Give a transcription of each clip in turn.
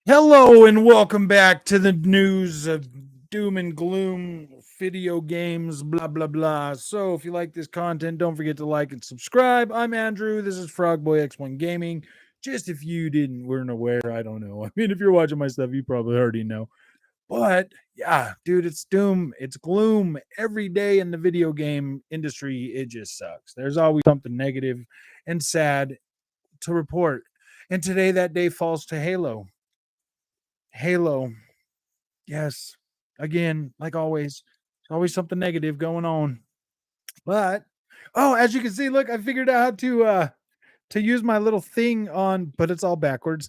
Hello and welcome back to the news of doom and gloom, video games, blah blah blah. So if you like this content, don't forget to like and subscribe. I'm Andrew. This is Frogboy X1 Gaming. Just if you weren't aware, I don't know. I mean, if you're watching my stuff, you probably already know. But yeah, dude, it's doom, it's gloom every day in the video game industry. It just sucks. There's always something negative and sad to report. And today that day falls to Halo. Halo. Yes. Again, like always, there's always something negative going on. But oh, as you can see, look, I figured out how to use my little thing on, but it's all backwards.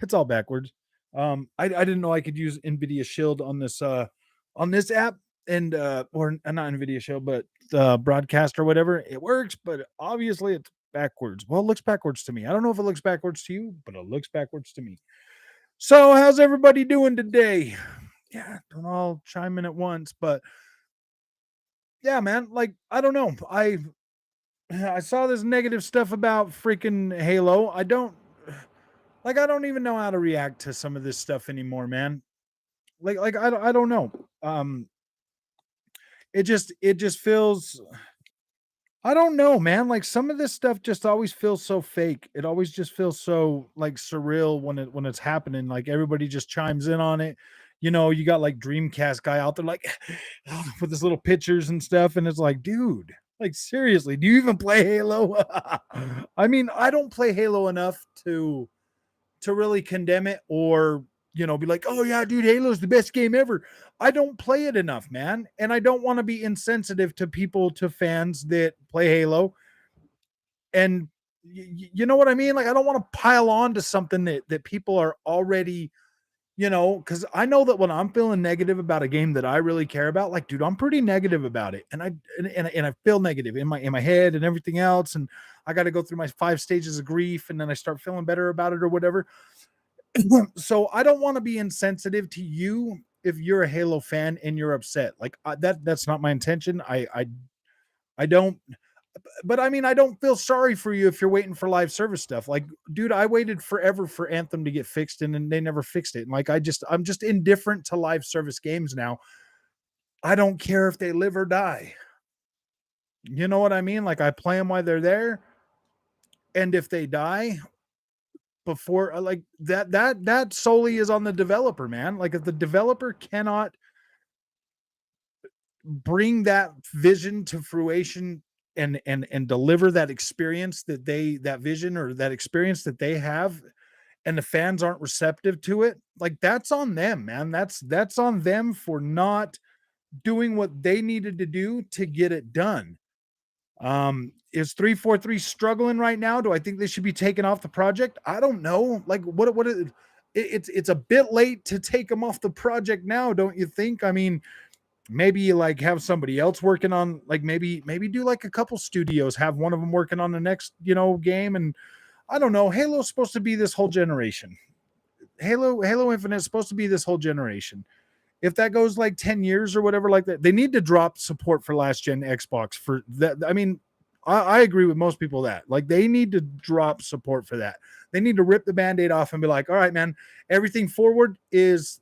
It's all backwards. I didn't know I could use NVIDIA Shield on this app and or not NVIDIA Shield, but broadcast or whatever. It works, but obviously it's backwards. Well, it looks backwards to me. I don't know if it looks backwards to you, but it looks backwards to me. So, how's everybody doing today? Yeah, don't all chime in at once, but yeah, man, like I don't know. I saw this negative stuff about freaking Halo. I don't even know how to react to some of this stuff anymore, man. I don't know. Um it just feels I don't know, man. Like some of this stuff just always feels so fake. It always just feels so like surreal when it's happening. Like everybody just chimes in on it. You know, you got like Dreamcast guy out there like with his little pictures and stuff, and it's like, dude, like seriously, do you even play Halo? I mean, I don't play Halo enough to really condemn it or be like, oh yeah, dude, Halo's the best game ever. I don't play it enough, man. And I don't want to be insensitive to fans that play Halo. And you know what I mean? Like, I don't want to pile on to something that people are already, because I know that when I'm feeling negative about a game that I really care about, like, dude, I'm pretty negative about it. And I feel negative in my head and everything else. And I got to go through my 5 stages of grief and then I start feeling better about it or whatever. So I don't want to be insensitive to you if you're a Halo fan and you're upset. Like that's not my intention. I don't. But I mean, I don't feel sorry for you if you're waiting for live service stuff. Like, dude, I waited forever for Anthem to get fixed, and then they never fixed it. And like, I'm just indifferent to live service games now. I don't care if they live or die. You know what I mean? Like, I play them while they're there, and if they die, before like that solely is on the developer, man. Like if the developer cannot bring that vision to fruition and deliver that experience that vision or that experience that they have, and the fans aren't receptive to it, like that's on them, man. That's on them for not doing what they needed to do to get it done. Is 343 struggling right now? Do I think they should be taken off the project? I don't know. Like it's a bit late to take them off the project now, don't you think? I mean, maybe you like have somebody else working on, like, maybe do like a couple studios, have one of them working on the next, game. And I don't know. Halo's supposed to be this whole generation. Halo Infinite is supposed to be this whole generation. If that goes like 10 years or whatever like that, they need to drop support for last gen Xbox for that. I mean, I agree with most people that like they need to drop support for that. They need to rip the band-aid off and be like, all right, man, everything forward is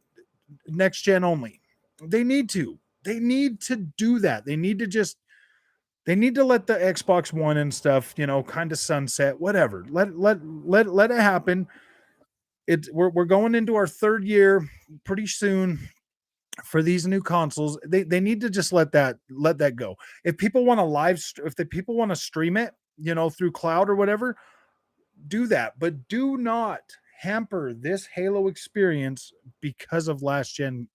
next gen only. They need to do that. They need to let the Xbox One and stuff, kind of sunset, whatever. Let it happen. We're going into our third year pretty soon for these new consoles. They need to just let that go. If people want to if the people want to stream it, through cloud or whatever, do that. But do not hamper this Halo experience because of last gen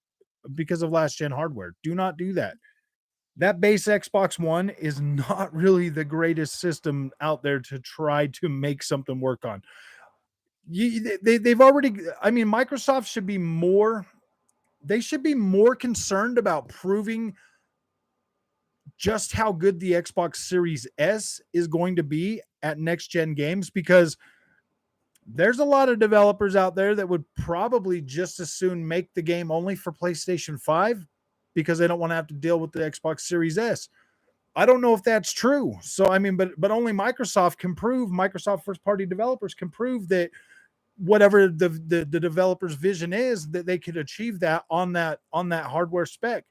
hardware. Do not do that. That base Xbox One is not really the greatest system out there to try to make something work on. They've already, I mean, Microsoft should be more, they should be more concerned about proving just how good the Xbox Series S is going to be at next gen games, because there's a lot of developers out there that would probably just as soon make the game only for PlayStation 5 because they don't want to have to deal with the Xbox Series S. I don't know if that's true. So I mean, but only Microsoft first party developers can prove that whatever the developer's vision is, that they could achieve that on that hardware spec.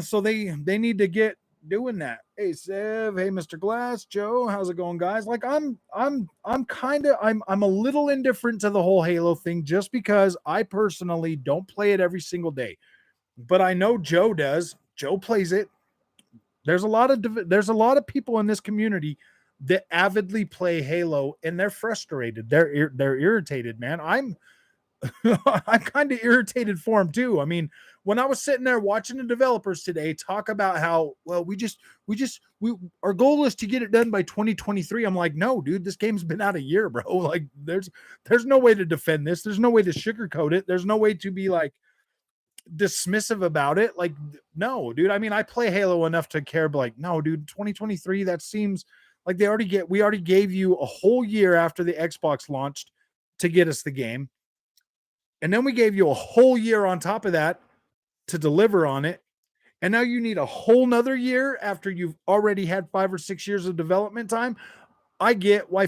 So they need to get doing that. Hey Sev, hey Mr. Glass, Joe, how's it going, guys? Like I'm kind of I'm a little indifferent to the whole Halo thing, just because I personally don't play it every single day, but I know Joe does. Joe plays it. There's a lot of people in this community that avidly play Halo, and they're frustrated. They're irritated, man. I'm kind of irritated for him too. I mean, when I was sitting there watching the developers today talk about how, well, we our goal is to get it done by 2023. I'm like, no, dude, this game's been out a year, bro. Like, there's no way to defend this. There's no way to sugarcoat it. There's no way to be like dismissive about it. Like, no, dude. I mean, I play Halo enough to care, but like, no, dude, 2023. That seems like we already gave you a whole year after the Xbox launched to get us the game, and then we gave you a whole year on top of that to deliver on it. And now you need a whole nother year after you've already had 5 or 6 years of development time. I get why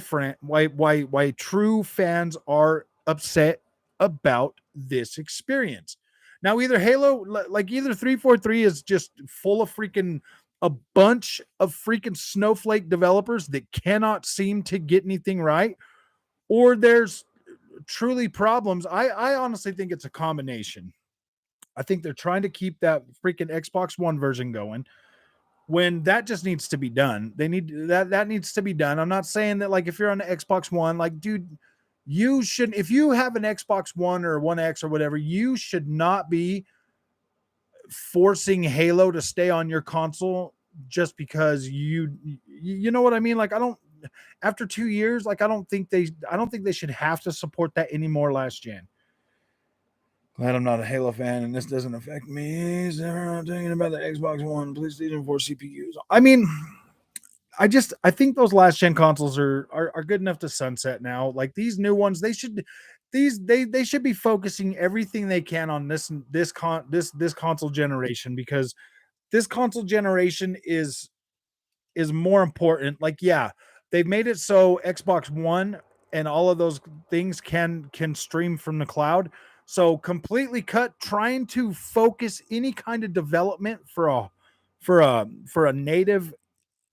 true fans are upset about this experience. Now, either Halo, like either 343 is just full of freaking a bunch of freaking snowflake developers that cannot seem to get anything right, or there's truly problems. I honestly think it's a combination. I think they're trying to keep that freaking Xbox One version going, when that just needs to be done. They need that needs to be done. I'm not saying that, like, if you're on the Xbox One, like, dude, you should, if you have an Xbox One or One X or whatever, you should not be forcing Halo to stay on your console just because you know what I mean? Like, I don't, after 2 years, like, I don't think they should have to support that anymore last gen. Glad I'm not a Halo fan and this doesn't affect me. So I'm thinking about the Xbox One, PlayStation 4 CPUs. I mean, I think those last gen consoles are good enough to sunset now. Like, these new ones, they should be focusing everything they can on this console generation, because this console generation is more important. Like, yeah, they've made it so Xbox One and all of those things can stream from the cloud. So completely cut trying to focus any kind of development for a native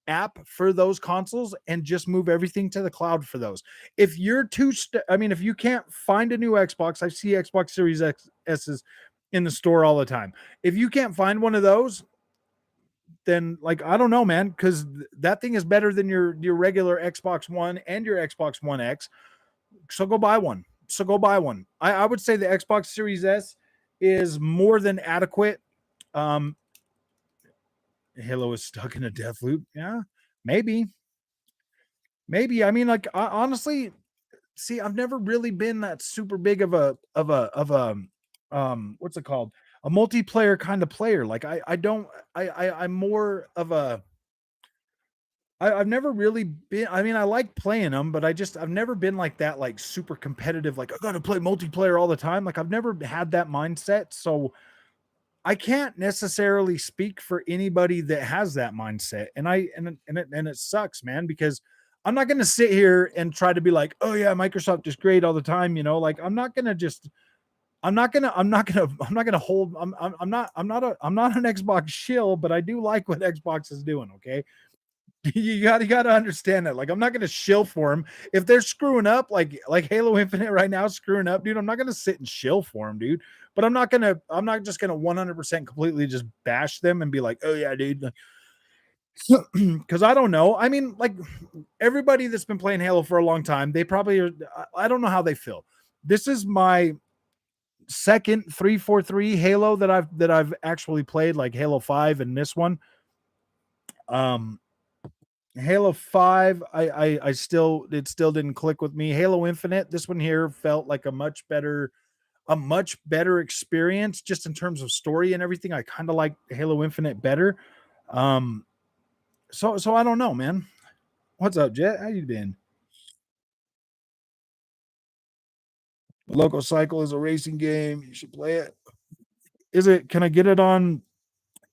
app for those consoles, and just move everything to the cloud for those. If you're I mean, if you can't find a new Xbox, I see Xbox Series X S's in the store all the time. If you can't find one of those, then, like, I don't know, man, because that thing is better than your regular Xbox One and your Xbox One X. So go buy one. I would say the Xbox Series S is more than adequate. Um, Halo is stuck in a death loop. Yeah, maybe, maybe. I mean, like, honestly, see, I've never really been that super big of a what's it called? A multiplayer kind of player. Like, I don't I'm more of a I've never really been. I mean, I like playing them, but I've never been like that, like super competitive. Like, I got to play multiplayer all the time. Like, I've never had that mindset, so I can't necessarily speak for anybody that has that mindset. And it sucks, man, because I'm not going to sit here and try to be like, oh yeah, Microsoft is great all the time. You know, like, I'm not gonna hold. I'm not an Xbox shill, but I do like what Xbox is doing. Okay, you got to understand that. Like, I'm not going to shill for them if they're screwing up, like Halo Infinite right now screwing up, dude. I'm not going to sit and shill for them, dude. But I'm not just going to 100% completely just bash them and be like, oh yeah, dude, because I don't know. I mean, like, everybody that's been playing Halo for a long time, they probably are. I don't know how they feel. This is my second 343 Halo that I've actually played, like Halo 5 and this one. Um, Halo 5, I still, it still didn't click with me. Halo Infinite, this one here felt like a much better experience, just in terms of story and everything. I kind of like Halo Infinite better. Um, so I don't know, man. What's up, Jet? How you been? Local Cycle is a racing game. You should play it. Is it? Can I get it on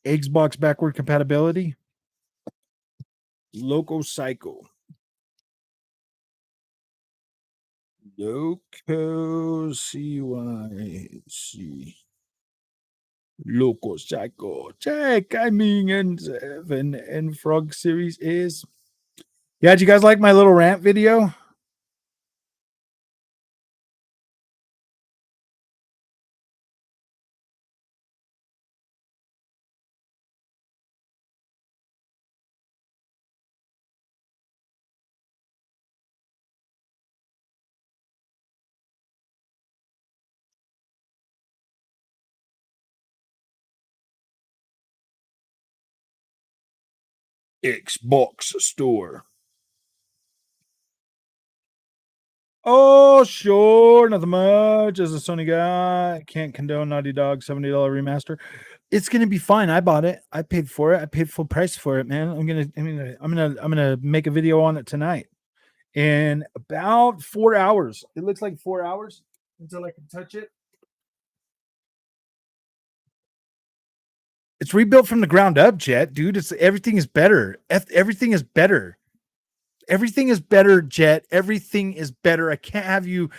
Xbox backward compatibility? Local Cycle. Loco CYC. Loco Psycho. Check. I mean, and Frog series is. Yeah, did you guys like my little rant video? Xbox store. Oh, sure, nothing much. As a Sony guy, can't condone Naughty Dog $70 remaster. It's gonna be fine. I bought it. I paid for it. I paid full price for it, man. I'm gonna make a video on it tonight in about 4 hours. It looks like 4 hours until I can touch it. It's rebuilt from the ground up, Jet, dude. It's everything is better. Everything is better. Everything is better, Jet. Everything is better. I can't have you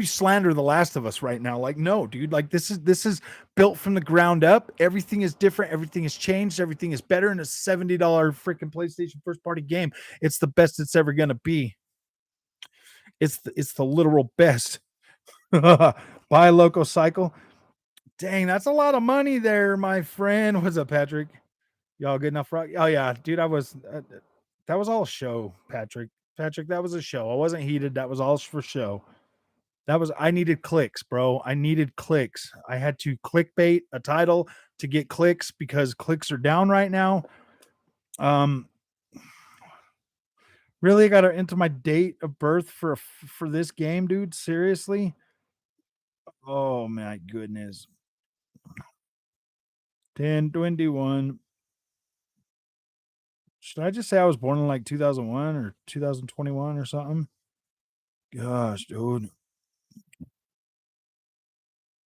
slander The Last of Us right now. Like, no, dude. Like this is built from the ground up. Everything is different. Everything has changed. Everything is better in a $70 freaking PlayStation first party game. It's the best it's ever gonna be. It's the literal best. Buy Loco Cycle. Dang, that's a lot of money there, my friend. What's up, Patrick? Y'all good enough? Oh yeah, dude. That was all show, Patrick. Patrick, that was a show. I wasn't heated. That was all for show. I needed clicks, bro. I needed clicks. I had to clickbait a title to get clicks because clicks are down right now. Um, really got to enter my date of birth for this game, dude. Seriously? Oh my goodness. 10/21. Should I just say I was born in like 2001 or 2021 or something? Gosh, dude.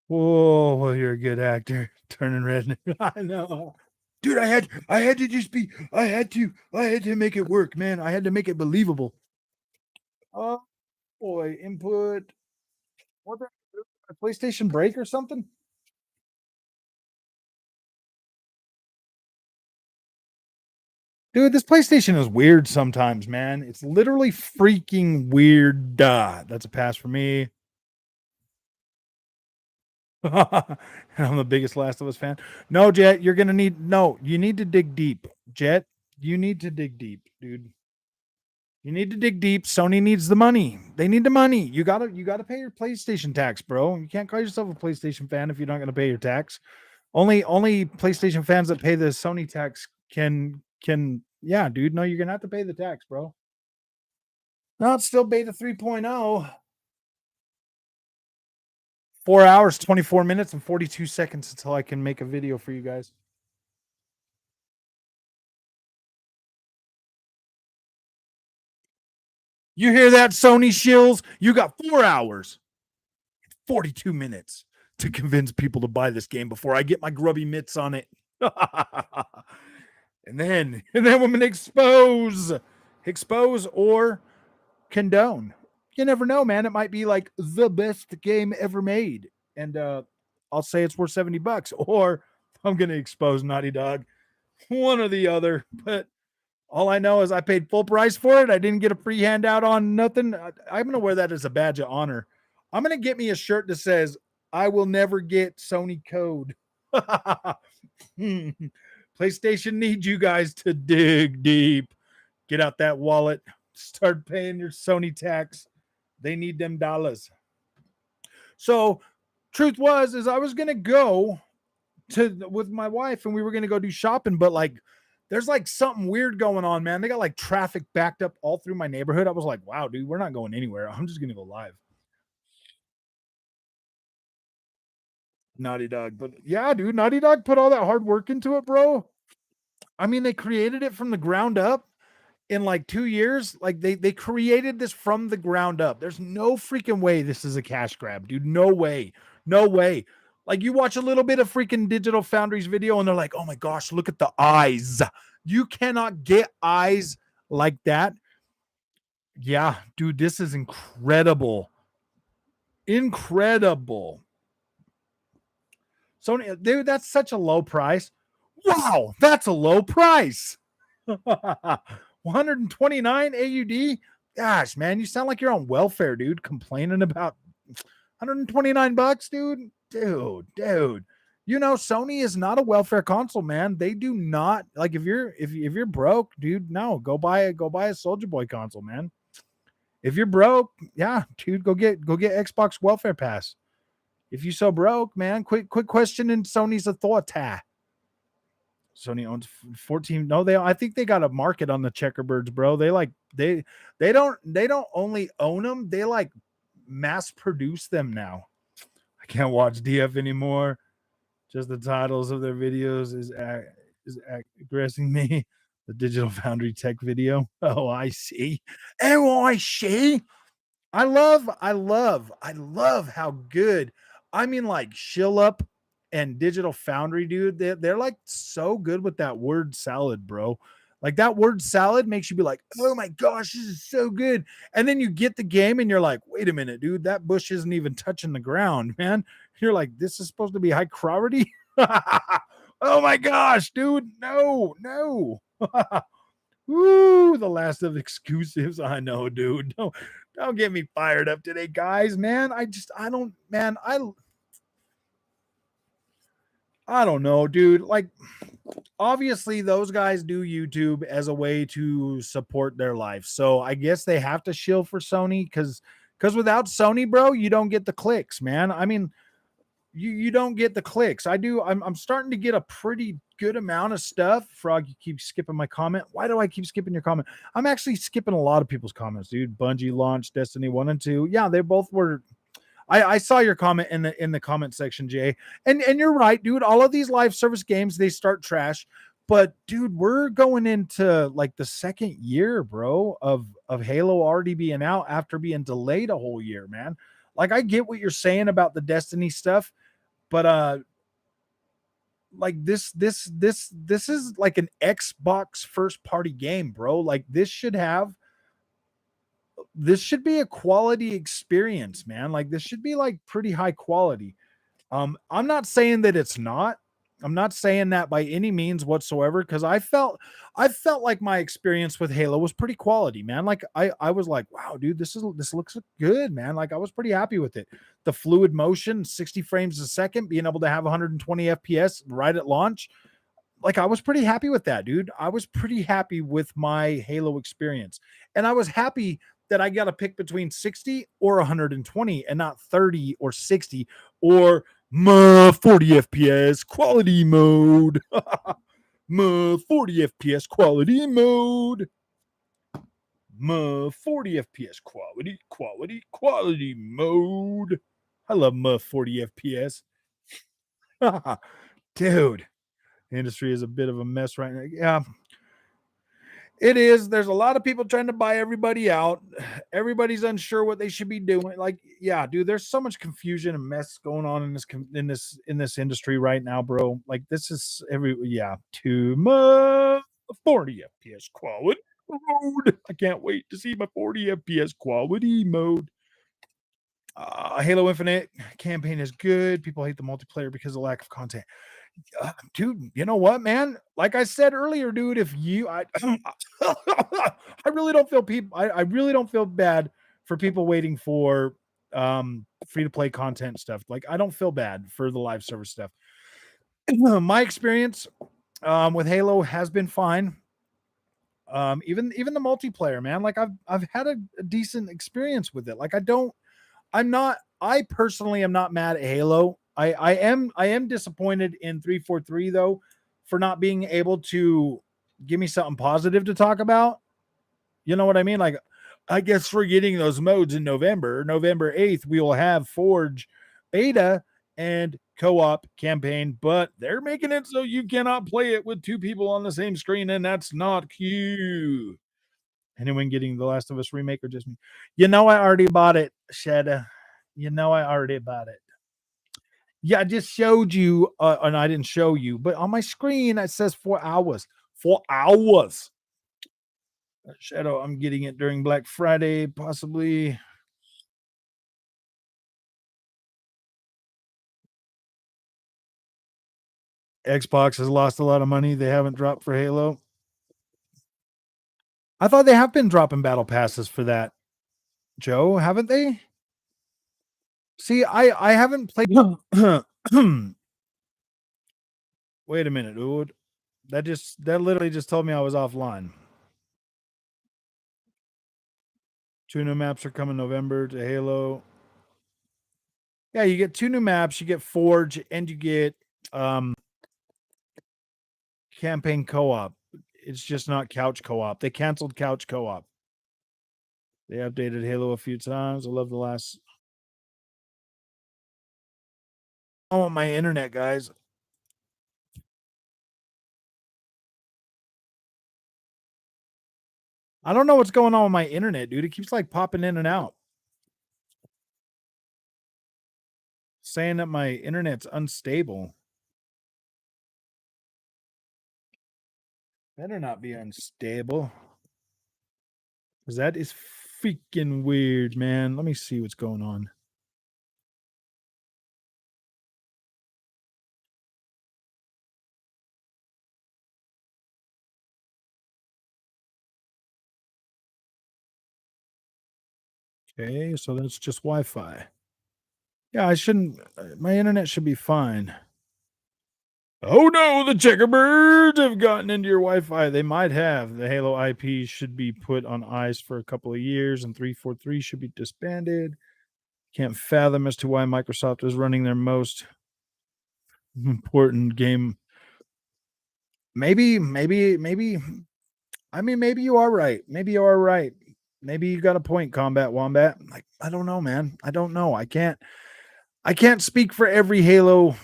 Whoa, well, you're a good actor. Turning red. I know. Dude, I had to just be I had to make it work, man. I had to make it believable. Oh boy, input. What the a PlayStation break or something? Dude, this PlayStation is weird sometimes, man. It's literally freaking weird. That's a pass for me. I'm the biggest Last of Us fan. No, Jet, you're gonna need no. You need to dig deep, Jet. You need to dig deep, dude. You need to dig deep. Sony needs the money. They need the money. You gotta pay your PlayStation tax, bro. You can't call yourself a PlayStation fan if you're not gonna pay your tax. Only PlayStation fans that pay the Sony tax can yeah, dude. No, you're gonna have to pay the tax, bro. No, it's still beta 3.0. 4 hours, 24 minutes, and 42 seconds until I can make a video for you guys. You hear that, Sony shills? You got 4 hours, 42 minutes to convince people to buy this game before I get my grubby mitts on it. and then I'm gonna expose or condone. You never know, man. It might be like the best game ever made. And I'll say it's worth $70, or I'm gonna expose Naughty Dog. One or the other. But all I know is I paid full price for it. I didn't get a free handout on nothing. I'm gonna wear that as a badge of honor. I'm gonna get me a shirt that says I will never get Sony code. PlayStation needs you guys to dig deep. Get out that wallet. Start paying your Sony tax. They need them dollars. So, truth was, is I was gonna go to with my wife and we were gonna go do shopping, but like there's like something weird going on, man. They got like traffic backed up all through my neighborhood. I was like, wow, dude, we're not going anywhere. I'm just gonna go live. Naughty Dog. But yeah, dude, Naughty Dog put all that hard work into it, bro. I mean, they created it from the ground up in like 2 years. Like they created this from the ground up. There's no freaking way this is a cash grab, dude. No way. No way. Like you watch a little bit of freaking Digital Foundry's video and they're like, oh my gosh, look at the eyes. You cannot get eyes like that. Yeah, dude, this is incredible. Incredible. Sony, dude, that's such a low price. Wow, that's a low price. 129 AUD. Gosh, man, you sound like you're on welfare, dude, complaining about 129 bucks, dude. Dude. You know, Sony is not a welfare console, man. They do not like if you're broke, dude, no, go buy a Soldier Boy console, man. If you're broke, yeah, dude, go get Xbox welfare pass. If you so broke, man, quick question in Sony's authority. Sony owns 14. No, they I think they got a market on the checkerbirds, bro. They don't only own them, they like mass produce them now. I can't watch DF anymore. Just the titles of their videos is aggressing me. The Digital Foundry Tech video. Oh, I see. Oh, I see. I love how good. I mean, like Shill Up and Digital Foundry, dude. They're like so good with that word salad, bro. Like that word salad makes you be like, oh my gosh, this is so good. And then you get the game and you're like, wait a minute, dude, that bush isn't even touching the ground, man. You're like, this is supposed to be high priority. Oh my gosh, dude. No. Woo, the last of exclusives. I know, dude. Don't get me fired up today, guys. Man, I don't, man, I don't know, dude. Like, obviously, those guys do YouTube as a way to support their life. So I guess they have to shill for Sony because without Sony, bro, you don't get the clicks, man. I mean, you don't get the clicks. I do. I'm starting to get a pretty good amount of stuff. Frog, you keep skipping my comment. Why do I keep skipping your comment? I'm actually skipping a lot of people's comments, dude. Bungie launched Destiny 1 and 2. Yeah, they both were. I saw your comment in the comment section, Jay. And you're right, dude. All of these live service games, they start trash. But dude, we're going into like the second year, bro, of Halo already being out after being delayed a whole year, man. Like I get what you're saying about the Destiny stuff, but like this is like an Xbox first party game, bro. Like this should be a quality experience, man. Like this should be like pretty high quality. I'm not saying that it's not. I'm not saying that by any means whatsoever because I felt like my experience with Halo was pretty quality, man. Like I was like, wow, dude, this looks good, man. Like I was pretty happy with it. The fluid motion, 60 frames a second, being able to have 120 FPS right at launch, like I was pretty happy with that, dude. I was pretty happy with my Halo experience. And I was happy that I got to pick between 60 or 120 and not 30 or 60 or 40 FPS quality mode. 40 FPS quality mode. 40 FPS quality mode. I love 40 FPS. Dude, the industry is a bit of a mess right now. Yeah, it is. There's a lot of people trying to buy everybody out. Everybody's unsure what they should be doing. Like, yeah, dude, there's so much confusion and mess going on in this industry right now, bro. Like, this is too much 40 FPS quality mode. I can't wait to see my 40 FPS quality mode. Halo Infinite campaign is good. People hate the multiplayer because of lack of content. Dude, you know what, man? Like I said earlier, dude, if you, I really don't feel people, I really don't feel bad for people waiting for free to play content stuff. Like, I don't feel bad for the live service stuff. My experience with Halo has been fine. Even the multiplayer, man. Like, I've had a decent experience with it. Like, I personally am not mad at Halo. I am disappointed in 343 though for not being able to give me something positive to talk about. You know what I mean? Like, I guess we're getting those modes in November. November 8th, we will have Forge beta and co-op campaign, but they're making it so you cannot play it with two people on the same screen, and that's not cute. Anyone getting The Last of Us remake or just me? You know, I already bought it, Shada. You know, I already bought it. Yeah, I just showed you, and I didn't show you, but on my screen it says 4 hours. 4 hours. Shadow, I'm getting it during Black Friday, possibly. Xbox has lost a lot of money they haven't dropped for Halo. I thought they have been dropping battle passes for that, Joe, haven't they? See, I haven't played. Wait a minute, dude. That literally just told me I was offline. 2 new maps are coming November to Halo. Yeah, you get 2 new maps, you get Forge, and you get um campaign co-op. It's just not couch co-op. They canceled couch co-op. They updated Halo a few times. I love the last. Oh, my internet, guys. I don't know what's going on with my internet, dude. It keeps like popping in and out, saying that my internet's unstable. Better not be unstable. Because that is freaking weird, man. Let me see what's going on. Okay, so that's just Wi-Fi. Yeah, I shouldn't. My internet should be fine. Oh no, the checkerbirds have gotten into your Wi-Fi. They might have. The Halo IP should be put on ice for a couple of years, and 343 should be disbanded. Can't fathom as to why Microsoft is running their most important game. Maybe. I mean, maybe you are right. Maybe you are right. Maybe you got a point, Combat Wombat. Like, I don't know, man. I don't know. I can't speak for every Halo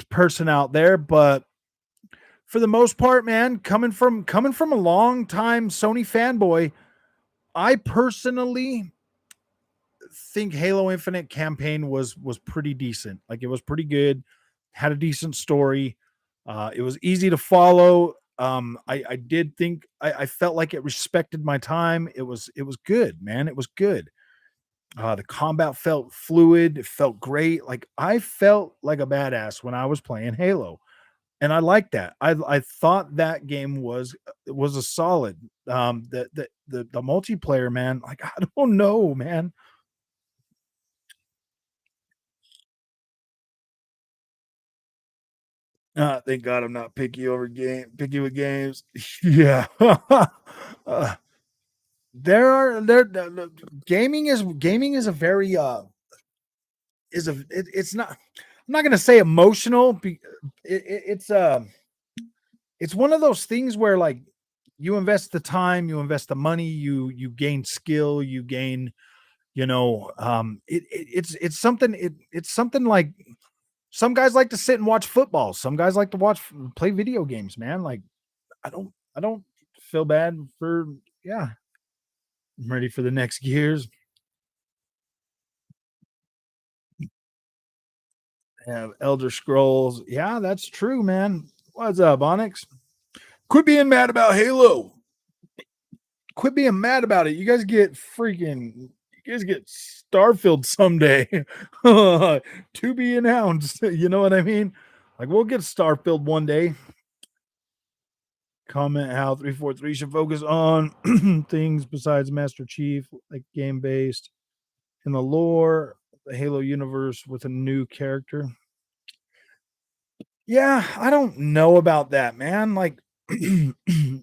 person out there, but for the most part, man, coming from a long time Sony fanboy, I personally think Halo Infinite campaign was pretty decent. Like it was pretty good, had a decent story. It was easy to follow. I did think I felt like it respected my time. It was good, man. It was good. The combat felt fluid. It felt great. Like I felt like a badass when I was playing Halo, and I liked that. I thought that game was a solid. The multiplayer, man. Like I don't know, man. Thank God I'm not picky with games. Yeah. uh, gaming is a very it's not, I'm not gonna say emotional. It's one of those things where like you invest the time, you invest the money, you gain skill, you gain, it's something, it's something like some guys like to sit and watch football. Some guys like to play video games, man. Like I don't feel bad for, yeah. I'm ready for the next gears. Have Elder Scrolls. Yeah, that's true, man. What's up, Onyx? Quit being mad about Halo. Quit being mad about it. You guys get Starfield someday. To be announced. You know what I mean? Like we'll get Starfield one day. Comment how 343 should focus on things besides Master Chief, like game based in the lore, the Halo universe with a new character. Yeah, I don't know about that, man. Like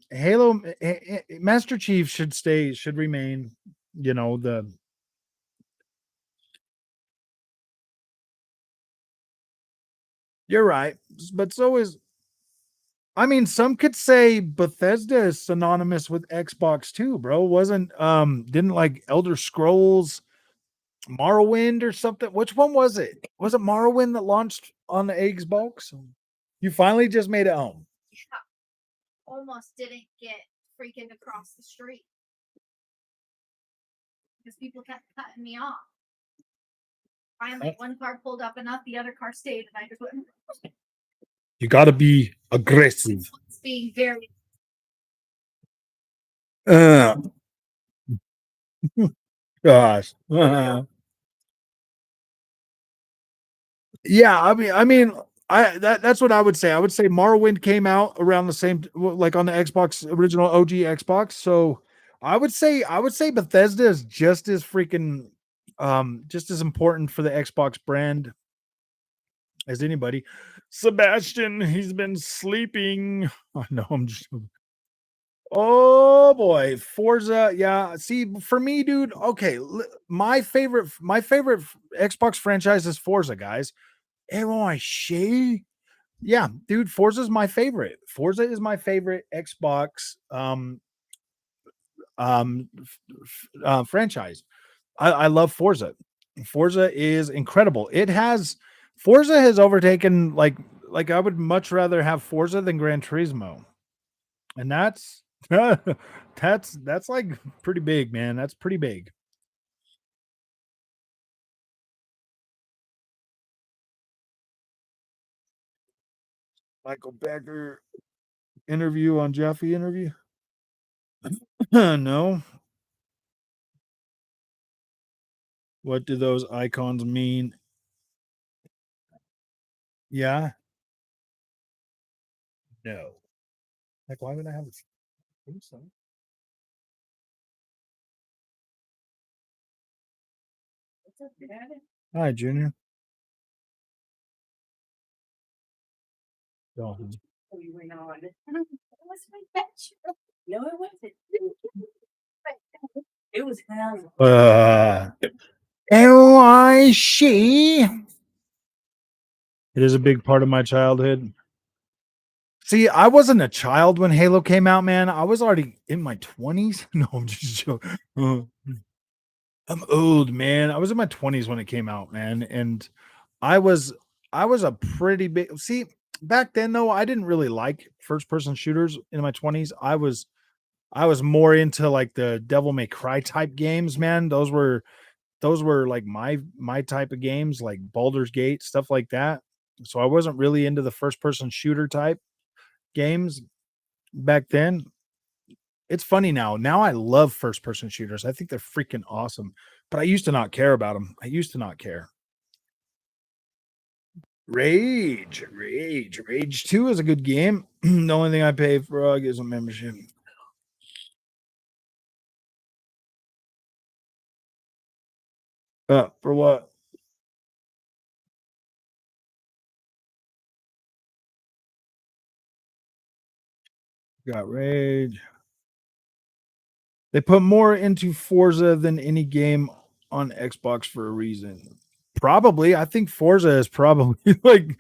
Halo Master Chief should remain, the you're right. But so is, I mean, some could say Bethesda is synonymous with Xbox too, bro. Wasn't didn't like Elder Scrolls Morrowind or something? Which one was it? Was it Morrowind that launched on the Xbox? You finally just made it home. Almost didn't get freaking across the street because people kept cutting me off. Finally, one car pulled up enough, the other car stayed, and I just went. You got to be aggressive. It's being very. Uh, gosh. Yeah, I mean, That's what I would say. I would say Morrowind came out around the same like on the Xbox original OG Xbox. So I would say Bethesda is just as freaking just as important for the Xbox brand as anybody. Sebastian, he's been sleeping. Oh no, I'm just oh boy, Forza. Yeah, see, for me, dude. Okay, my favorite Xbox franchise is Forza, guys. Am I shady? Yeah, dude, Forza's my favorite. Forza is my favorite Xbox franchise. I love Forza. Forza is incredible. Forza has overtaken like I would much rather have Forza than Gran Turismo. And that's that's like pretty big, man. That's pretty big. Michael Becker interview on Jeffy interview. No. What do those icons mean? Yeah. No. Like, why would I have a think so? What's up, Dad? Hi, Junior. Oh. Oh, you went on. It was my bedroom. No, it wasn't. It was hell. L-I-C. It is a big part of my childhood. See, I wasn't a child when Halo came out, man. I was already in my 20s. No, I'm just joking. I'm old, man. I was in my 20s when it came out, man. And I was I was a pretty big see back then though, I didn't really like first person shooters in my 20s. I was more into like the Devil May Cry type games, man. Those were like my type of games, like Baldur's Gate, stuff like that. So I wasn't really into the first person shooter type games back then. It's funny now. Now I love first person shooters. I think they're freaking awesome. But I used to not care about them. I used to not care. Rage 2 is a good game. The only thing I pay for is a membership. For what? Got Rage. They put more into Forza than any game on Xbox for a reason. Probably. I think Forza is probably like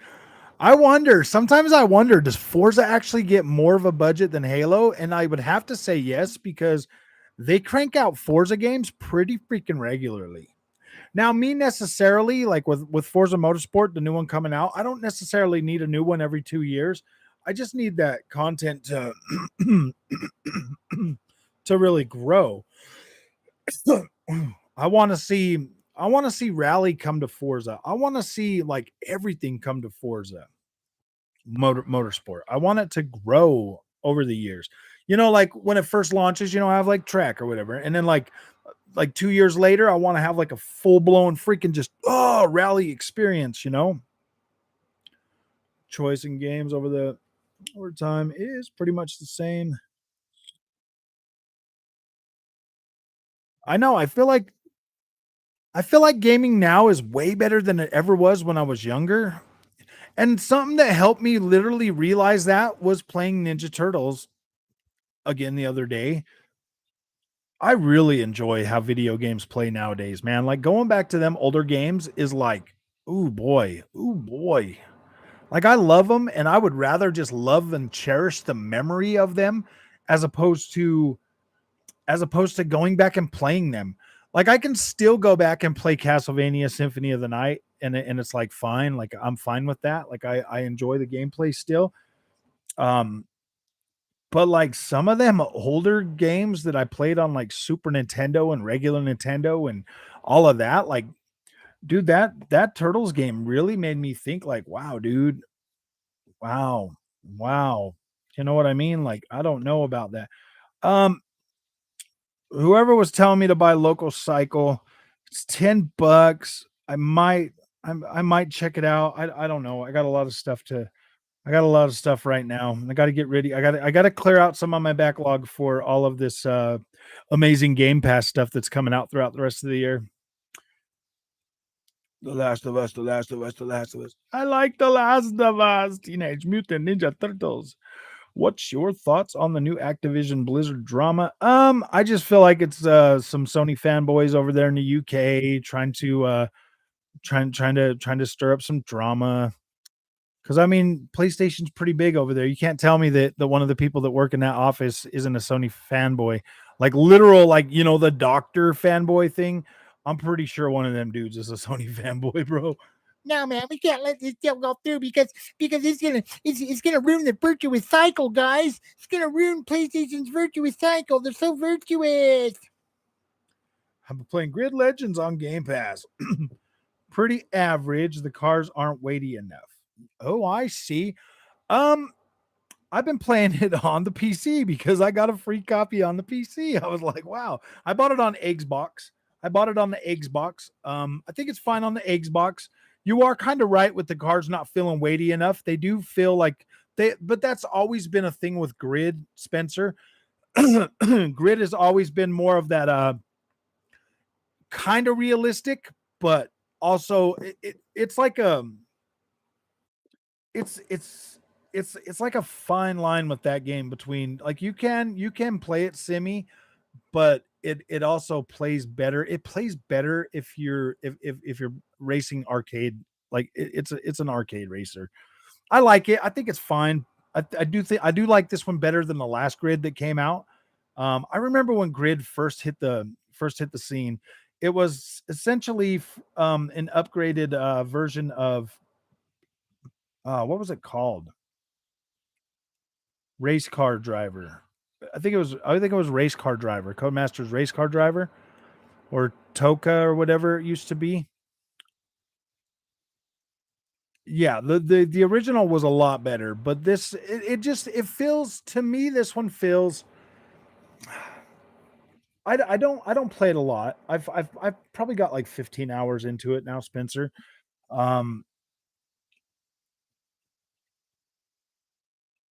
I wonder. Sometimes I wonder, does Forza actually get more of a budget than Halo? And I would have to say yes, because they crank out Forza games pretty freaking regularly. Now, me necessarily, like with Forza Motorsport, the new one coming out, I don't necessarily need a new one every 2 years. I just need that content to to really grow. I want to see I want to see Rally come to Forza. I want to see like everything come to Forza Motorsport. I want it to grow over the years. Like when it first launches, I have like track or whatever, and then like 2 years later, I want to have like a full blown freaking just rally experience. Choice in games over time is pretty much the same. I know. I feel like gaming now is way better than it ever was when I was younger. And something that helped me literally realize that was playing Ninja Turtles again the other day. I really enjoy how video games play nowadays, man. Like going back to them older games is like, ooh boy, ooh boy. Like I love them, and I would rather just love and cherish the memory of them as opposed to going back and playing them. Like I can still go back and play Castlevania Symphony of the Night, and it's like fine. Like I'm fine with that. Like I enjoy the gameplay still. Um, but like some of them older games that I played on like Super Nintendo and regular Nintendo and all of that, like dude, that Turtles game really made me think like, wow, dude, wow, wow. You know what I mean? Like I don't know about that. Um, Whoever was telling me to buy local cycle, it's $10. I might. I might check it out. I don't know. I got a lot of stuff right now. I got to get ready. I got to clear out some of my backlog for all of this amazing Game Pass stuff that's coming out throughout the rest of the year. The Last of Us, The Last of Us, The Last of Us. I like The Last of Us. Teenage Mutant Ninja Turtles. What's your thoughts on the new Activision Blizzard drama? I just feel like it's some Sony fanboys over there in the UK trying to trying to stir up some drama. Because I mean, PlayStation's pretty big over there. You can't tell me that one of the people that work in that office isn't a Sony fanboy, like literal, like the doctor fanboy thing. I'm pretty sure one of them dudes is a Sony fanboy, bro. No, man, we can't let this deal go through because it's gonna ruin the virtuous cycle, guys. It's gonna ruin PlayStation's virtuous cycle. They're so virtuous. I've been playing Grid Legends on Game Pass. Pretty average. The cars aren't weighty enough. Oh, I see. Um, I've been playing it on the PC because I got a free copy on the PC. I was like, wow. I bought it on Xbox. I bought it on the Xbox. I think it's fine on the Xbox. You are kind of right with the cars not feeling weighty enough. They do feel like but that's always been a thing with Grid, Spencer. Grid has always been more of that kind of realistic, but also it's like it's it's it's like a fine line with that game between like you can play it simmy, but it also plays better. It plays better if you're racing arcade. Like it's an arcade racer. I like it. I think it's fine. I do like this one better than the last Grid that came out. I remember when Grid first hit the scene. It was essentially an upgraded version of what was it called? Race car driver. I think it was race car driver, Codemaster's race car driver, or Toka or whatever it used to be. Yeah, the original was a lot better, but it just it feels to me this one feels I don't play it a lot. I've probably got like 15 hours into it now, Spencer. Um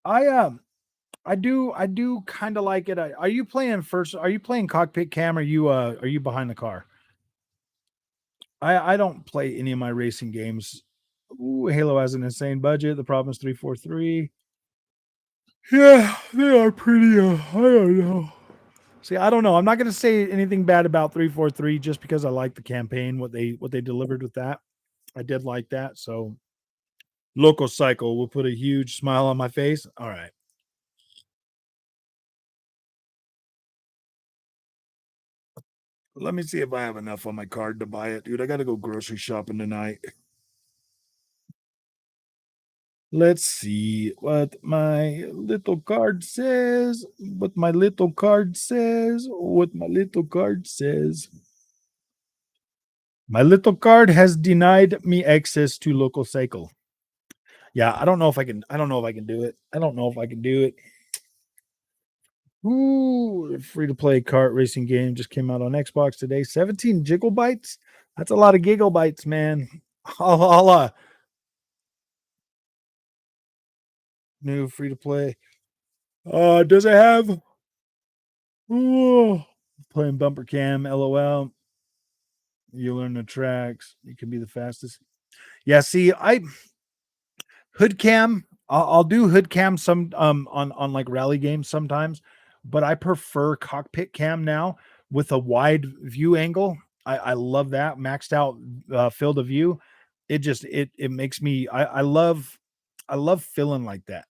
I do kind of like it. Are you playing first? Are you playing cockpit cam? Or are you behind the car? I don't play any of my racing games. Ooh, Halo has an insane budget. The problem is 343. Yeah, they are pretty. I don't know. See, I don't know. I'm not going to say anything bad about 343 just because I like the campaign, what they delivered with that. I did like that. So, Local Cycle will put a huge smile on my face. All right. Let me see if I have enough on my card to buy it, dude. I got to go grocery shopping tonight. Let's see what my little card says. What my little card says. What my little card says. My little card has denied me access to Local Cycle. Yeah, I don't know if I can. I don't know if I can do it. I don't know if I can do it. Ooh, free to play kart racing game just came out on Xbox today. 17 gigabytes. That's a lot of gigabytes, man. I'll new free to play. Does it have? Oh, playing bumper cam. LOL. You learn the tracks. You can be the fastest. Yeah. See, I hood cam. I'll do hood cam some on like rally games sometimes, but I prefer cockpit cam now with a wide view angle. I love that maxed out field of view. It makes me I love feeling like that.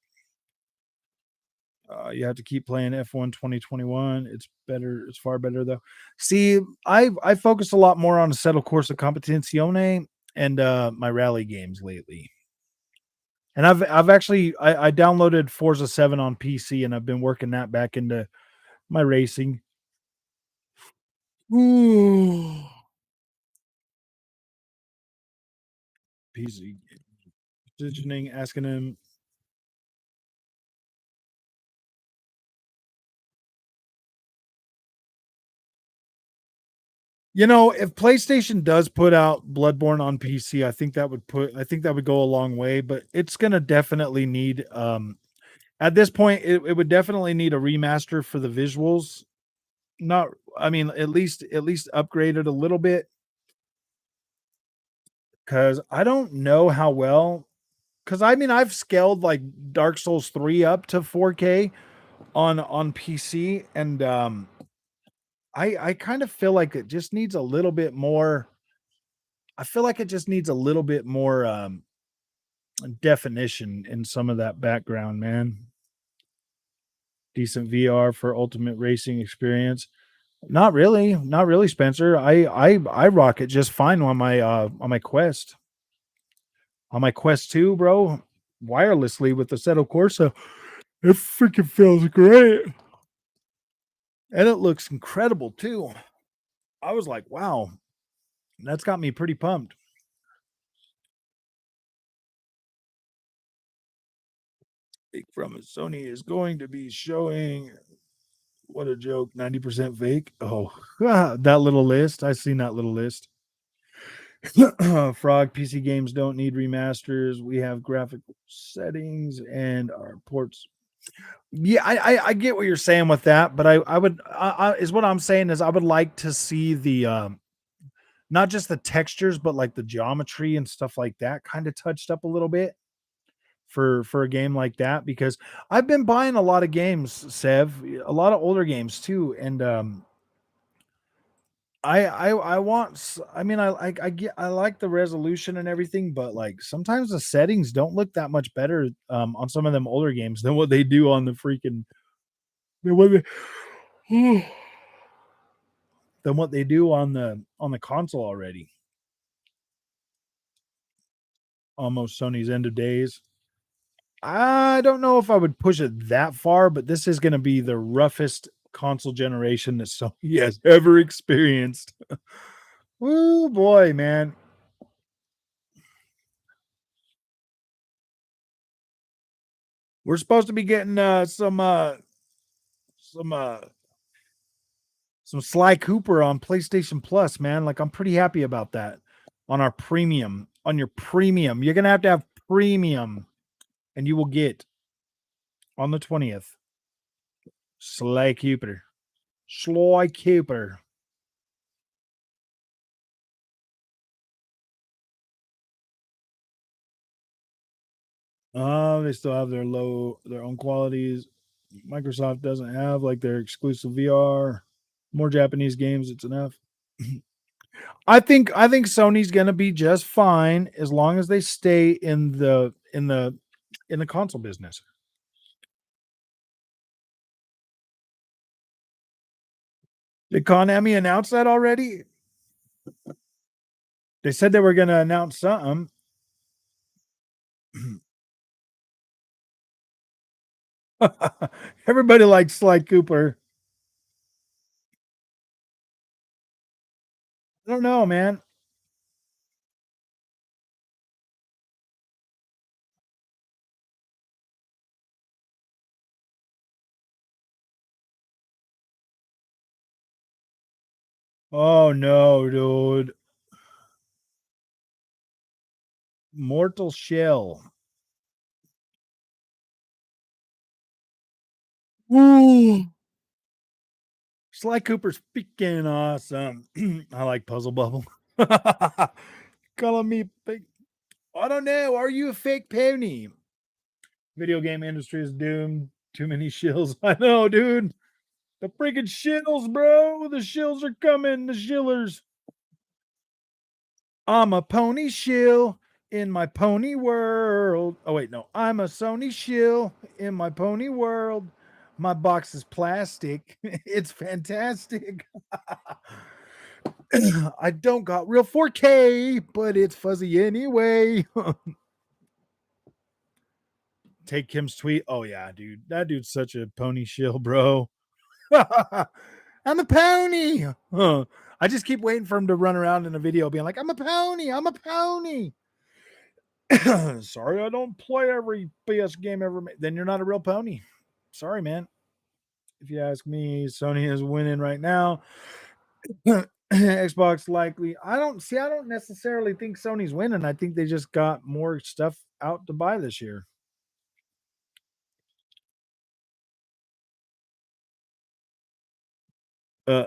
You have to keep playing F1 2021. It's better. It's far better though. See, I focus a lot more on Settle Corsa Competizione and my rally games lately. And I've actually I downloaded Forza 7 on PC and I've been working that back into my racing. Ooh. PC positioning, asking him. You know, if PlayStation does put out Bloodborne on PC, I think that would go a long way, but it's gonna definitely need at this point it would definitely need a remaster for the visuals. Not I mean, at least upgrade it a little bit because I don't know how well because I mean I've scaled like Dark Souls 3 up to 4K on PC and I kind of feel like it just needs a little bit more. I feel like it just needs a little bit more definition in some of that background, man. Decent VR for ultimate racing experience. Not really, Spencer. I rock it just fine on my Quest. On my Quest 2, bro, wirelessly with the Seto Corsa. It freaking feels great. And it looks incredible too. I was like, wow, that's got me pretty pumped. From it, Sony is going to be showing what a joke, 90% fake. Oh, that little list. I seen that little list. Frog PC games don't need remasters. We have graphic settings and our ports. Yeah, I get what you're saying with that, but I would is what I'm saying is I would like to see the not just the textures, but like the geometry and stuff like that kind of touched up a little bit for a game like that because I've been buying a lot of games, Sev, a lot of older games too, and I want I mean I get I like the resolution and everything, but like sometimes the settings don't look that much better on some of them older games than what they do on the freaking than what they, than what they do on the console already. Almost Sony's end of days. I don't know if I would push it that far, but this is going to be the roughest console generation that Sony has ever experienced. Oh boy, man. We're supposed to be getting some some Sly Cooper on PlayStation Plus, man. Like I'm pretty happy about that. On our premium, on your premium. You're going to have premium and you will get on the 20th Sly Cooper. Sly Cooper. They still have their own qualities. Microsoft doesn't have like their exclusive VR. More Japanese games, it's enough. I think Sony's gonna be just fine as long as they stay in the console business. Did Konami announce that already? They said they were gonna announce something. Everybody likes Sly Cooper. I don't know, man. Oh no, dude. Mortal Shell. Ooh. Sly Cooper's freaking awesome. I like Puzzle Bubble. Calling me fake. I don't know. Are you a fake pony? Video game industry is doomed. Too many shills. I know, dude. The freaking shills, bro. The shills are coming. The shillers. I'm a pony shill in my pony world. Oh, wait, no. I'm a Sony shill in my pony world. My box is plastic. It's fantastic. I don't got real 4K, but it's fuzzy anyway. Take Kim's tweet. Oh yeah, dude. That dude's such a pony shill, bro. I'm a pony. Huh. I just keep waiting for him to run around in a video being like, I'm a pony. I'm a pony. Sorry, I don't play every PS game ever made. Then you're not a real pony. Sorry, man. If you ask me, Sony is winning right now. Xbox likely. I don't necessarily think Sony's winning. I think they just got more stuff out to buy this year. Uh,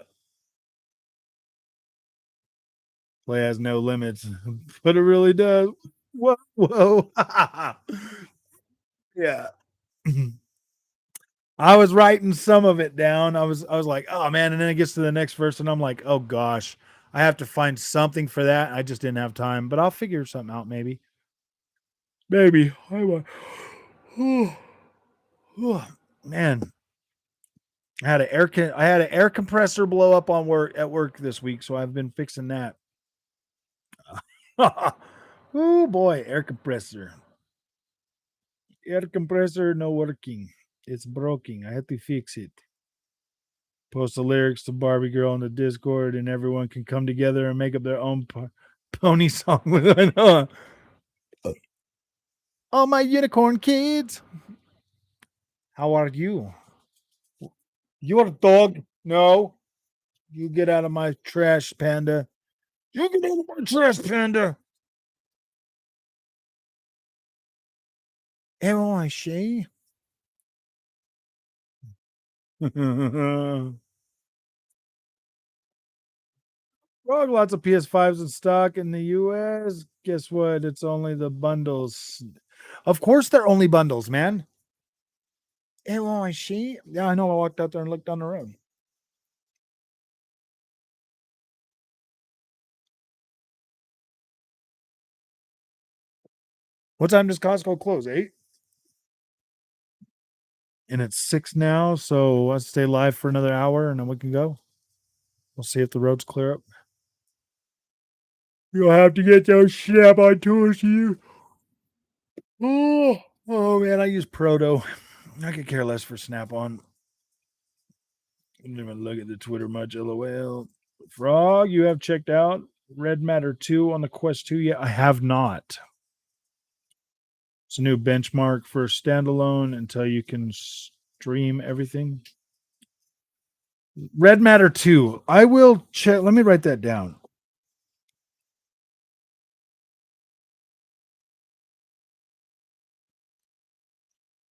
Play has no limits, but it really does. Whoa, whoa. Yeah. I was writing some of it down. I was like, oh man, and then it gets to the next verse, and I'm like, oh gosh, I have to find something for that. I just didn't have time, but I'll figure something out maybe. Maybe. Man, I had an air compressor blow up on work at work this week, so I've been fixing that. Oh boy, air compressor. Air compressor no working. It's broken. I had to fix it. Post the lyrics to Barbie Girl on the Discord, and everyone can come together and make up their own pony song with it. All my unicorn kids. How are you? You're a dog. No. You get out of my trash, panda. You get out of my trash, panda. Am I she? Well, lots of PS5s in stock in the US. Guess what? It's only the bundles. Of course, they're only bundles, man. Am I she? Yeah, I know. I walked out there and looked down the road. What time does Costco close? 8? And it's 6 now, so let's stay live for another hour and then we can go. We'll see if the roads clear up. You'll have to get those snap-on tools to you. Oh man, I use Proto. I could care less for Snap-on. I didn't even look at the Twitter much. LOL. Frog, you have checked out Red Matter 2 on the Quest 2 yet? I have not. It's a new benchmark for standalone until you can stream everything. Red Matter 2. I will check. Let me write that down.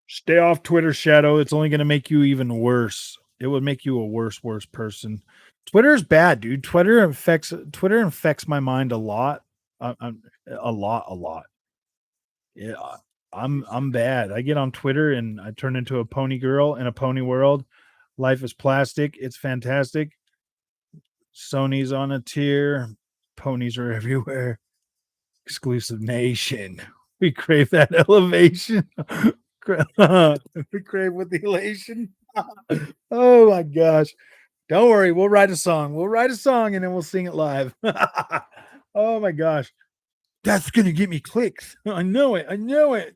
Stay off Twitter, Shadow. It's only going to make you even worse. It would make you a worse person. Twitter is bad, dude. Twitter infects my mind a lot. A lot. Yeah, I'm bad. I get on Twitter and I turn into a pony girl in a pony world. Life is plastic. It's fantastic. Sony's on a tier. Ponies are everywhere. Exclusive nation. We crave that elevation. We crave with the elation. Oh my gosh. Don't worry, we'll write a song. We'll write a song and then we'll sing it live. Oh my gosh. That's gonna get me clicks. I know it. I know it.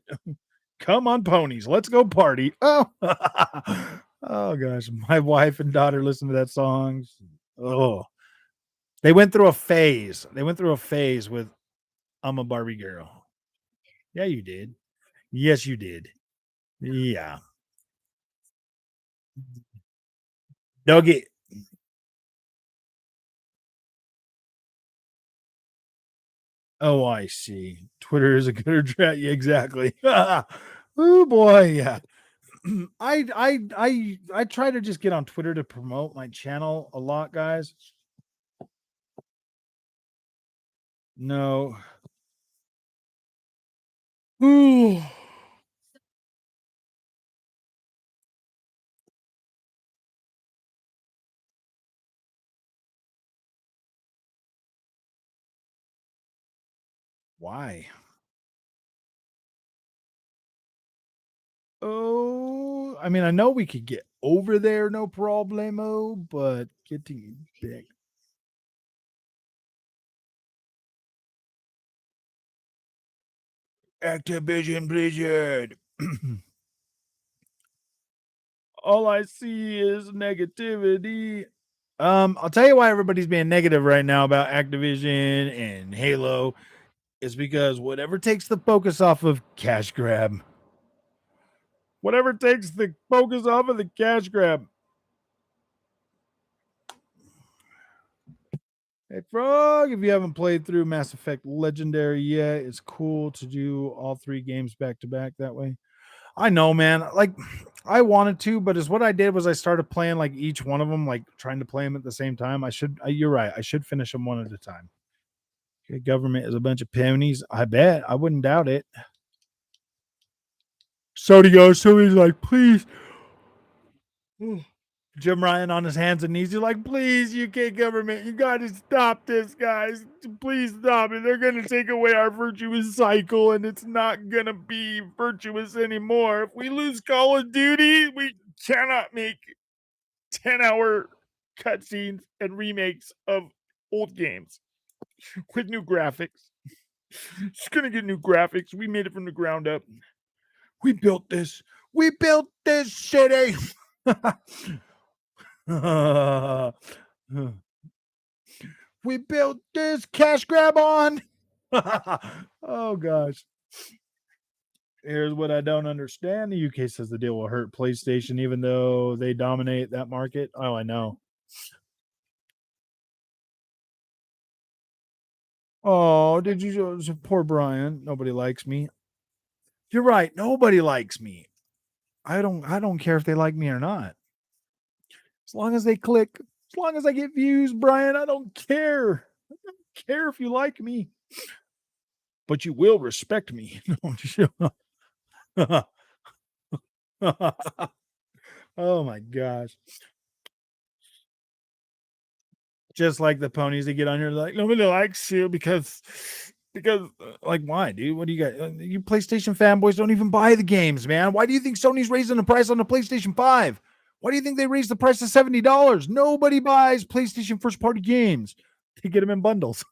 Come on, ponies. Let's go party. Oh, oh gosh. My wife and daughter listen to that song. Oh, they went through a phase. They went through a phase with I'm a Barbie girl. Yeah, you did. Yes, you did. Yeah. They'll get. Oh, I see. Twitter is a good chat. Yeah, exactly. Oh boy, yeah. I try to just get on Twitter to promote my channel a lot, guys. No. Ooh. Why? Oh, I mean, I know we could get over there, no problemo, but getting big. Activision Blizzard. All I see is negativity. I'll tell you why everybody's being negative right now about Activision and Halo is because whatever takes the focus off of cash grab. Whatever takes the focus off of the cash grab. Hey, Frog, if you haven't played through Mass Effect Legendary yet, it's cool to do all 3 games back to back that way. I know, man. Like, I wanted to, but what I did was I started playing like each one of them, like trying to play them at the same time. You're right. I should finish them one at a time. Okay, government is a bunch of ponies. I bet. I wouldn't doubt it. Somebody's like, please. Jim Ryan on his hands and knees. He's like, please, UK government, you got to stop this, guys. Please stop it. They're going to take away our virtuous cycle, and it's not going to be virtuous anymore. If we lose Call of Duty, we cannot make 10-hour cutscenes and remakes of old games with new graphics. It's going to get new graphics. We made it from the ground up. We built this. We built this city. We built this cash grab on. Oh gosh. Here's what I don't understand. The UK says the deal will hurt PlayStation even though they dominate that market. Oh, I know. Oh, did you poor Brian? Nobody likes me. You're right. Nobody likes me. I don't care if they like me or not. As long as they click, as long as I get views, Brian, I don't care. I don't care if you like me. But you will respect me. Oh my gosh. Just like the ponies that get on here, like nobody likes you because like why, dude? What do you got? You PlayStation fanboys don't even buy the games, man. Why do you think Sony's raising the price on the PlayStation 5? Why do you think they raised the price to $70? Nobody buys PlayStation first party games. They get them in bundles.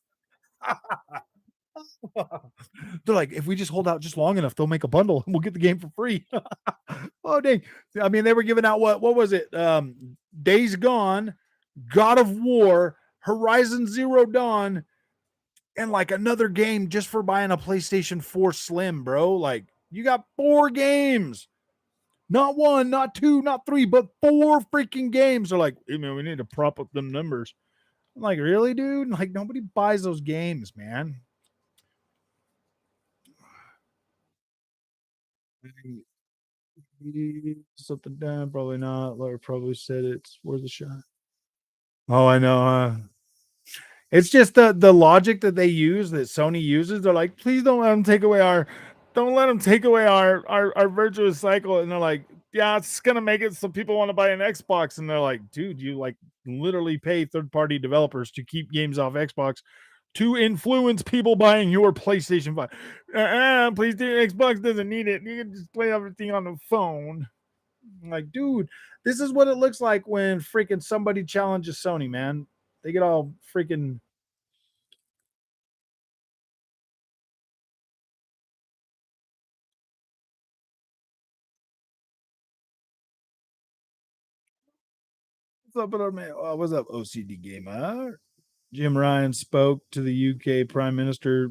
They're like, if we just hold out just long enough, they'll make a bundle and we'll get the game for free. Oh dang. I mean, they were giving out what was it? Days Gone, God of War, Horizon Zero Dawn, and like another game just for buying a PlayStation 4 Slim, bro. Like, you got 4 games. Not 1, not 2, not 3, but 4 freaking games. They're like, hey man, we need to prop up them numbers. I'm like, really, dude? Like, nobody buys those games, man. Something down, probably not. Laura probably said it's worth a shot. Oh, I know. It's just the logic that they use, that Sony uses. They're like, please don't let them take away our virtuous cycle. And they're like, yeah, it's gonna make it so people want to buy an Xbox. And they're like, dude, you like literally pay third-party developers to keep games off Xbox to influence people buying your PlayStation 5. PlayStation Xbox doesn't need it. You can just play everything on the phone. I'm like, dude, this is what it looks like when freaking somebody challenges Sony, man. They get all freaking. What's up, OCD Gamer? Jim Ryan spoke to the UK Prime Minister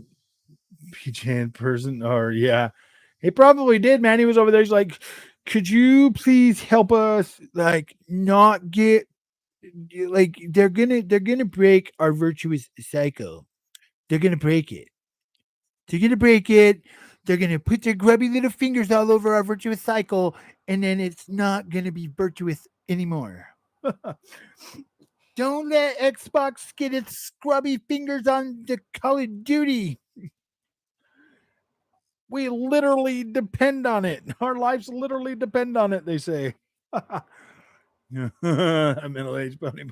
PJ in person. Or yeah, he probably did, man. He was over there. He's like, could you please help us like not get like they're gonna break our virtuous cycle. They're gonna break it. They're gonna break it. They're gonna put their grubby little fingers all over our virtuous cycle, and then it's not gonna be virtuous anymore. Don't let Xbox get its scrubby fingers on the Call of Duty. We literally depend on it. Our lives literally depend on it, they say. Middle aged pony.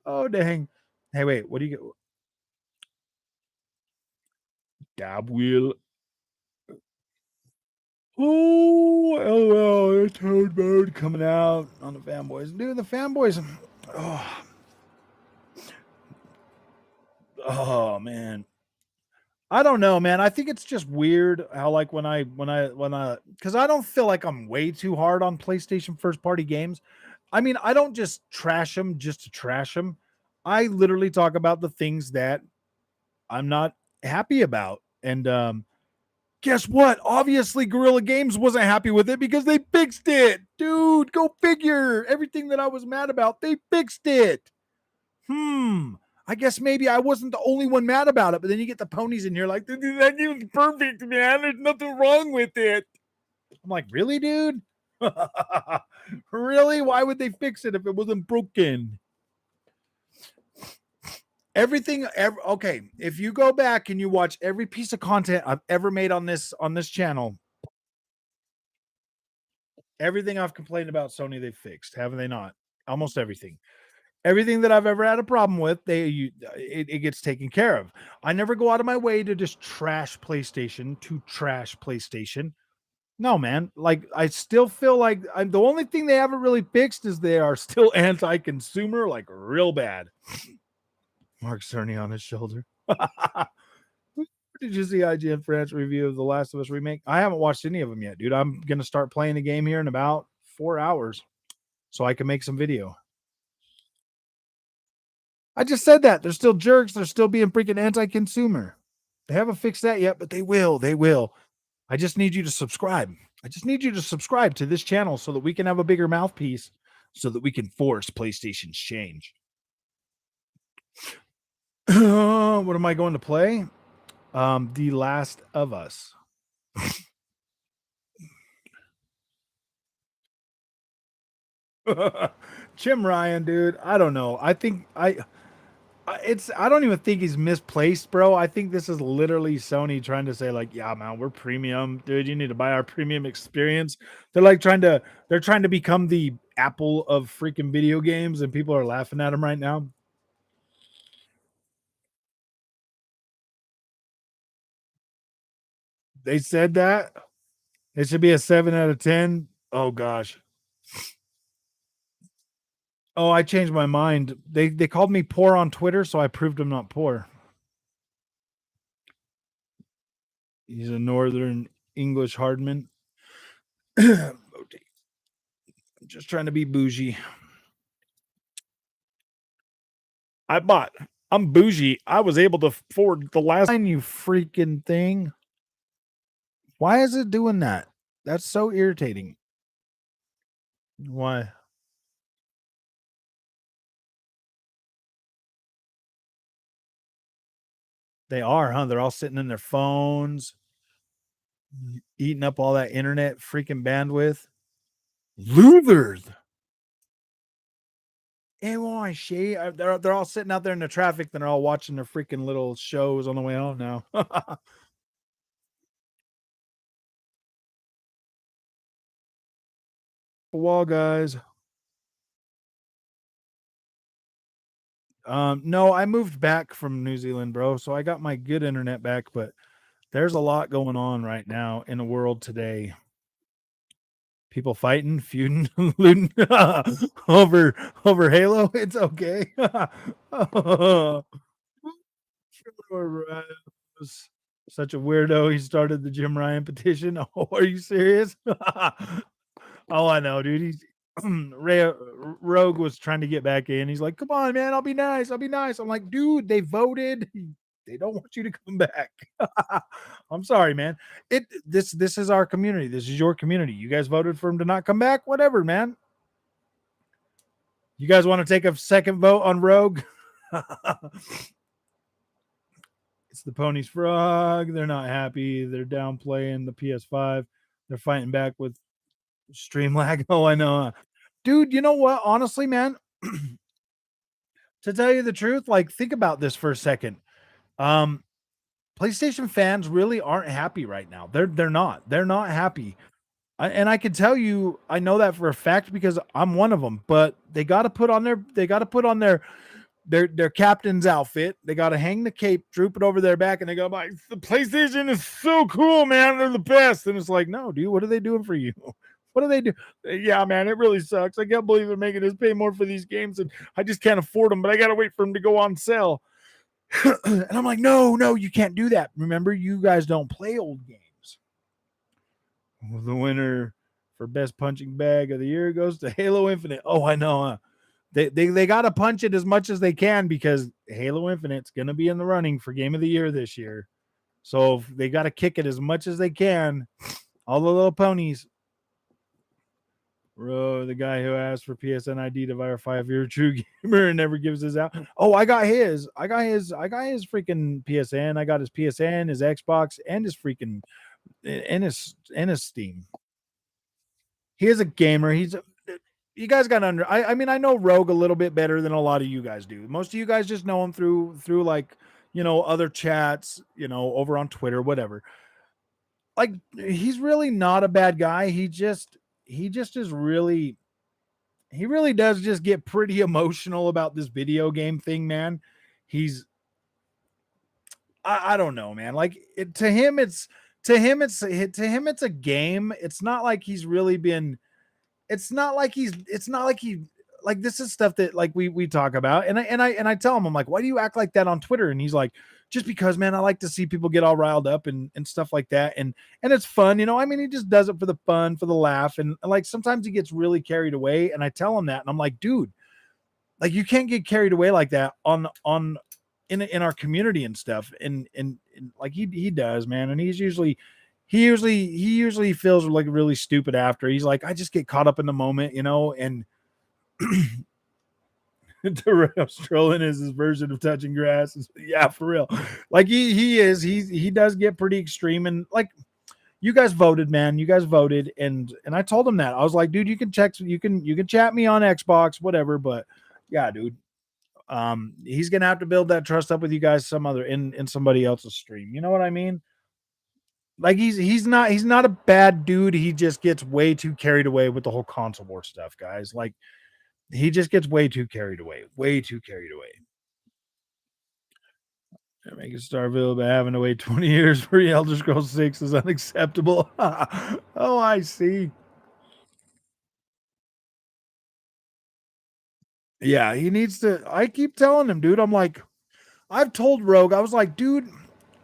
Oh, dang. Hey, wait, what do you get? Dab wheel. Oh, LOL, Toad Mode coming out on the fanboys. Dude, the fanboys. Oh man. I don't know, man. I think it's just weird how like when I because I don't feel like I'm way too hard on PlayStation first party games. I mean, I don't just trash them just to trash them. I literally talk about the things that I'm not happy about. And guess what? Obviously, Guerrilla Games wasn't happy with it because they fixed it. Dude, go figure. Everything that I was mad about, they fixed it. I guess maybe I wasn't the only one mad about it, but then you get the ponies in here like, that game's perfect, man. There's nothing wrong with it. I'm like, really, dude? Really? Why would they fix it if it wasn't broken? Everything, okay. If you go back and you watch every piece of content I've ever made on this channel, everything I've complained about Sony, they've fixed, haven't they not? Almost everything. Everything that I've ever had a problem with, it gets taken care of. I never go out of my way to just trash PlayStation. No, man. Like I still feel like the only thing they haven't really fixed is they are still anti-consumer, like real bad. Mark Cerny on his shoulder. Did you see IGN France review of The Last of Us remake? I haven't watched any of them yet, dude. I'm gonna start playing the game here in about 4 hours, so I can make some video. I just said that. They're still jerks. They're still being freaking anti-consumer. They haven't fixed that yet, but they will. They will. I just need you to subscribe. I just need you to subscribe to this channel so that we can have a bigger mouthpiece, so that we can force PlayStation's change. What am I going to play? The Last of Us. Jim Ryan, dude. I don't know. I think I don't even think he's misplaced, bro. I think this is literally Sony trying to say, like, yeah, man, we're premium, dude. You need to buy our premium experience. They're trying to become the Apple of freaking video games, and people are laughing at them right now. They said that it should be a 7 out of 10. Oh gosh. Oh, I changed my mind. They called me poor on Twitter, so I proved I'm not poor. He's a Northern English hardman. I'm just trying to be bougie. I'm bougie. I was able to afford the last line, you freaking thing. Why is it doing that? That's so irritating. Why? They are, huh? They're all sitting in their phones, eating up all that internet freaking bandwidth. Losers. They're all sitting out there in the traffic. Then they're all watching their freaking little shows on the way home now. Wall guys. No, I moved back from New Zealand, bro. So I got my good internet back, but there's a lot going on right now in the world today. People fighting, feuding, looting over Halo. It's okay. Such a weirdo. He started the Jim Ryan petition. Oh, are you serious? Oh, I know, dude. He's Rogue was trying to get back in. He's like, "Come on, man. I'll be nice. I'll be nice." I'm like, "Dude, they voted. They don't want you to come back." I'm sorry, man. This is our community. This is your community. You guys voted for him to not come back. Whatever, man. You guys want to take a second vote on Rogue? It's the Ponies Frog. They're not happy. They're downplaying the PS5. They're fighting back with stream lag. Oh, I know. Dude, you know what? Honestly, man, to tell you the truth, like think about this for a second. PlayStation fans really aren't happy right now. They're not. They're not happy. And I can tell you, I know that for a fact because I'm one of them. But they got to put on their captain's outfit. They got to hang the cape, droop it over their back, and they go like, "The PlayStation is so cool, man. They're the best." And it's like, no, dude, what are they doing for you? What do they do? Yeah, man, it really sucks. I can't believe they're making us pay more for these games, and I just can't afford them. But I gotta wait for them to go on sale. And I'm like, no, you can't do that. Remember, you guys don't play old games. Well, the winner for best punching bag of the year goes to Halo Infinite. Oh, I know. Huh? They got to punch it as much as they can because Halo Infinite's going to be in the running for game of the year this year. So they got to kick it as much as they can. All the little ponies. Bro, the guy who asked for PSN ID to verify if you're a true gamer and never gives his out. Oh, I got his. I got his freaking PSN. I got his PSN, his Xbox, and his freaking and his Steam. He is a gamer. You guys got under. I mean, I know Rogue a little bit better than a lot of you guys do. Most of you guys just know him through like other chats, over on Twitter, whatever. Like he's really not a bad guy. He just is really he really does just get pretty emotional about this video game thing, man. He's I don't know, man. Like to him it's a game. It's not like he's really been it's not like he like this is stuff that like we talk about and I tell him I'm like, why do you act like that on Twitter? And he's like, just because, man, I like to see people get all riled up and stuff like that, and it's fun, I mean, he just does it for the fun, for the laugh, and like sometimes he gets really carried away, and I tell him that, and I'm like, dude, like you can't get carried away like that on in our community and stuff, and like he does, man, and he usually feels like really stupid after. He's like, I just get caught up in the moment, and Terrell strolling is his version of touching grass. Yeah, for real. Like he does get pretty extreme, and like you guys voted, man. You guys voted, and I told him that. I was like, dude, you can chat me on Xbox, whatever, but yeah, dude. He's gonna have to build that trust up with you guys some other in somebody else's stream. You know what I mean? Like he's not a bad dude. He just gets way too carried away with the whole console war stuff, guys. Like he just gets way too carried away. Way too carried away. Making Starville, but having to wait 20 years for Elder Scrolls 6 is unacceptable. Oh, I see. Yeah, he needs to. I keep telling him, dude. I'm like, I've told Rogue, I was like, dude,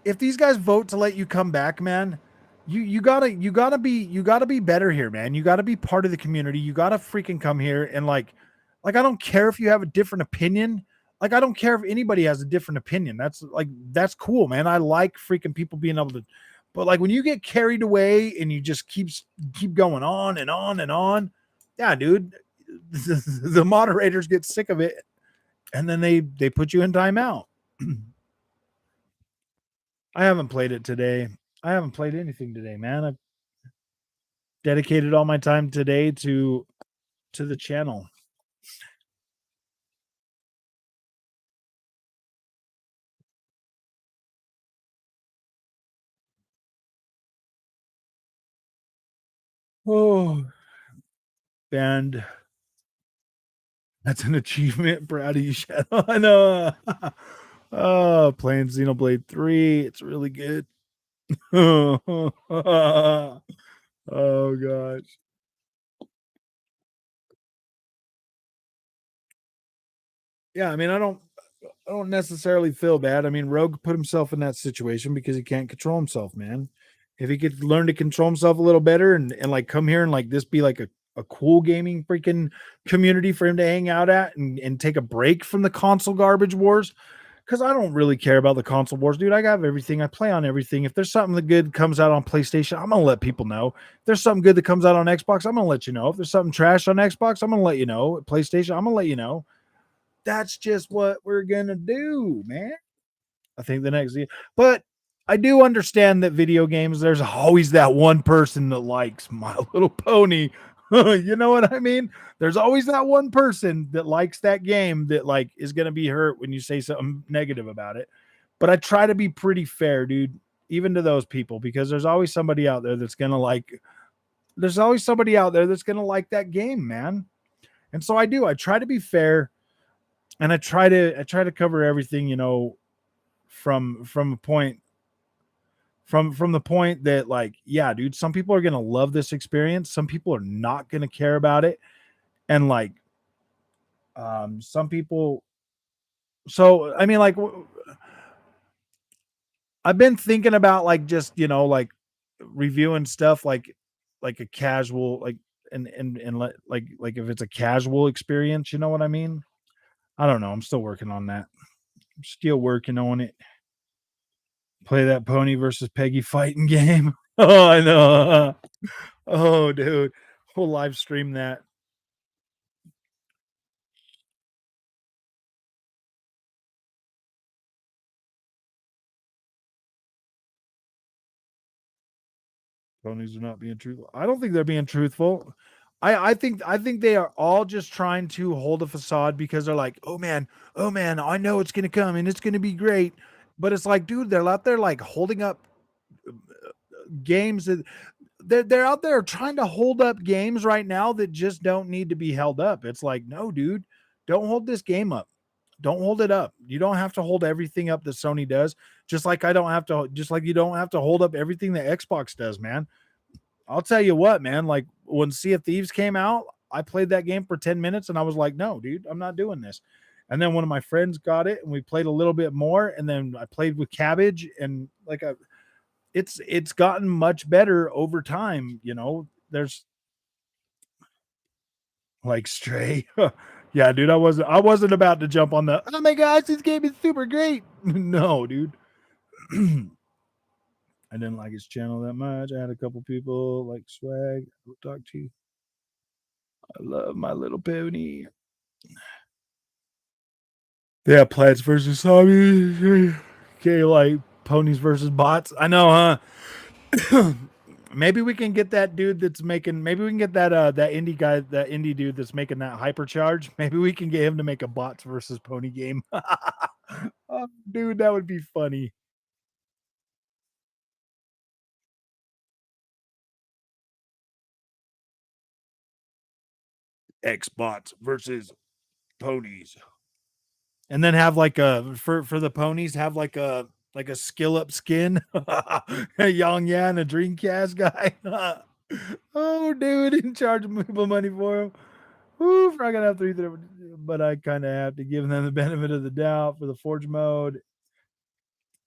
if these guys vote to let you come back, man, you gotta be better here, man. You gotta be part of the community. You gotta freaking come here and like I don't care if you have a different opinion. Like I don't care if anybody has a different opinion. That's cool, man. I like freaking people being able to, but like when you get carried away and you just keep going on and on and on, yeah, dude, the moderators get sick of it and then they put you in timeout. I haven't played it today. I haven't played anything today, man. I've dedicated all my time today to the channel. Oh, and that's an achievement. Proud of you, Shadow. I know. Oh, playing Xenoblade 3. It's really good. Oh gosh. Yeah, I mean, I don't necessarily feel bad. I mean, Rogue put himself in that situation because he can't control himself, man. If he could learn to control himself a little better and like come here and like this be like a cool gaming freaking community for him to hang out at and take a break from the console garbage wars. Cause I don't really care about the console wars, dude. I got everything. I play on everything. If there's something that good comes out on PlayStation, I'm gonna let people know. If there's something good that comes out on Xbox, I'm gonna let you know. If there's something trash on Xbox, I'm gonna let you know. PlayStation, I'm gonna let you know. That's just what we're gonna do, man. I think the next year, but I do understand that video games, there's always that one person that likes My Little Pony. You know what I mean? There's always that one person that likes that game that like is gonna be hurt when you say something negative about it. But I try to be pretty fair, dude, even to those people, because there's always somebody out there that's gonna like that game, man. And so I do. I try to be fair and I try to cover everything, from a point from the point that like, yeah, dude, some people are going to love this experience, some people are not going to care about it, and like some people, so I mean like I've been thinking about like just, like reviewing stuff like a casual like and like if it's a casual experience, you know what I mean? I don't know, I'm still working on that. I'm still working on it. Play that Pony versus Peggy fighting game. Oh, I know. Oh, dude. We'll live stream that. Ponies are not being truthful. I don't think they're being truthful. I think they are all just trying to hold a facade because they're like, oh man, I know it's gonna come and it's gonna be great. But it's like, dude, they're out there like holding up games that they're out there trying to hold up games right now that just don't need to be held up. It's like, no, dude, don't hold this game up. Don't hold it up. You don't have to hold everything up that Sony does. Just like you don't have to hold up everything that Xbox does, man. I'll tell you what, man, like when Sea of Thieves came out, I played that game for 10 minutes and I was like, no, dude, I'm not doing this. And then one of my friends got it and we played a little bit more. And then I played with Cabbage and it's gotten much better over time. You know, there's like Stray. Yeah, dude, I wasn't about to jump on the, oh my gosh, this game is super great. No, dude. I didn't like his channel that much. I had a couple people like Swag. I'll talk to you. I love My Little Pony. Yeah, Plants versus Zombies. Okay, like ponies versus bots. I know, huh? Maybe we can get that dude that's making. Maybe we can get that indie guy, that indie dude that's making that hypercharge. Maybe we can get him to make a bots versus pony game. Oh, dude, that would be funny. X bots versus ponies. And then have like a for the ponies, have like a skill up skin, a Yang Yan, a Dreamcast guy. Oh, dude, in charge of people money for him. Ooh, I gotta have three, but I kind of have to give them the benefit of the doubt for the Forge mode.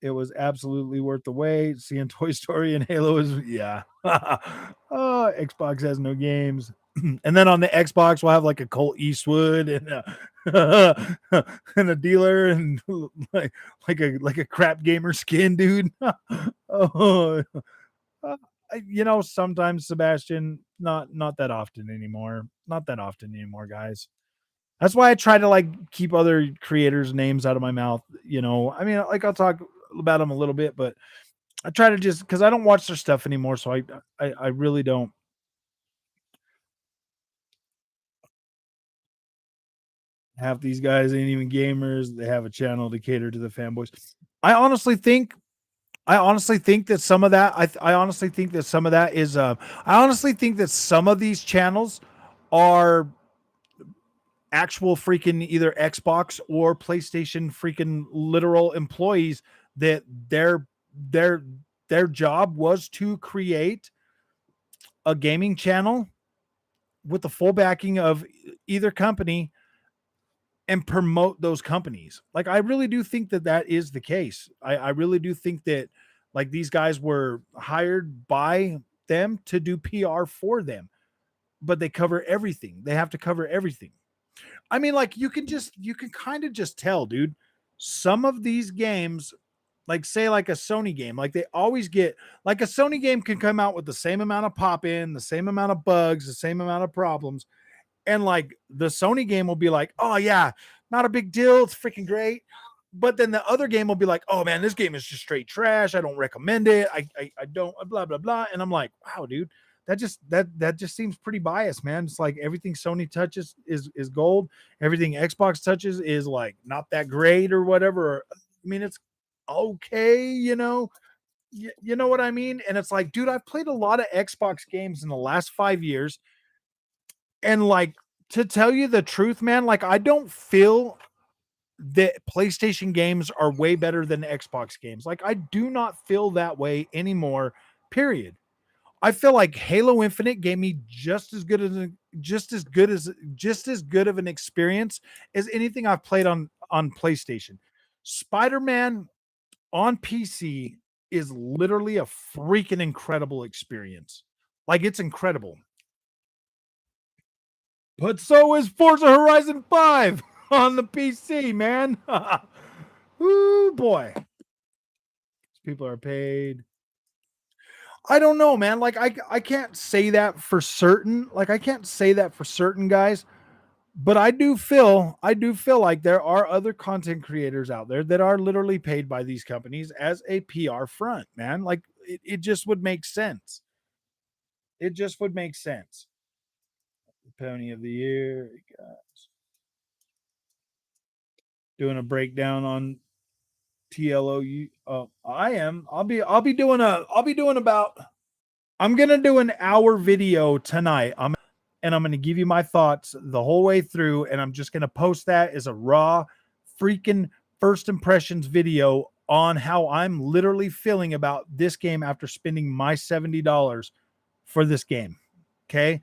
It was absolutely worth the wait. Seeing Toy Story and Halo is, yeah. Oh, Xbox has no games. And then on the Xbox, we'll have like a Colt Eastwood and and a dealer and like a crap gamer skin, dude. Oh, you know, sometimes Sebastian, not that often anymore. Not that often anymore, guys. That's why I try to like keep other creators' names out of my mouth. You know, I mean, like I'll talk about them a little bit, but I try to just because I don't watch their stuff anymore, so I really don't. Half these guys ain't even gamers. They have a channel to cater to the fanboys. I honestly think I honestly think that some of that I honestly think that some of that is I honestly think that some of these channels are actual freaking either Xbox or PlayStation freaking literal employees that their their job was to create a gaming channel with the full backing of either company and promote those companies. Like I really do think that that is the case. I really do think that like these guys were hired by them to do PR for them, but they cover everything. They have to cover everything. I mean, like you can kind of just tell, dude. Some of these games, like say like a Sony game, like they always get like a Sony game can come out with the same amount of pop in, the same amount of bugs, the same amount of problems, and like the Sony game will be like, oh yeah, not a big deal, it's freaking great. But then the other game will be like, oh man, this game is just straight trash. I don't recommend it. I don't blah blah blah. And I'm like, wow, dude, that just seems pretty biased, man. It's like everything Sony touches is gold. Everything Xbox touches is like not that great or whatever. I mean, it's okay, you know. You know what I mean? And it's like, dude, I've played a lot of Xbox games in the last 5 years, and like to tell you the truth, man, like I don't feel that PlayStation games are way better than Xbox games. Like I do not feel that way anymore. Period. I feel like Halo Infinite gave me just as good of an experience as anything I've played on PlayStation. Spider-Man on PC is literally a freaking incredible experience. Like it's incredible. But so is Forza Horizon 5 on the PC, man. Ooh, boy. People are paid. I don't know, man. Like I can't say that for certain. Like I can't say that for certain, guys. But I do feel like there are other content creators out there that are literally paid by these companies as a PR front, man. Like it just would make sense. It just would make sense. Pony of the year, guys. Doing a breakdown on TLOU. Oh, I am. I'll be doing about I'm gonna do an hour video tonight. I'm gonna give you my thoughts the whole way through, and I'm just gonna post that as a raw freaking first impressions video on how I'm literally feeling about this game after spending my $70 for this game. Okay.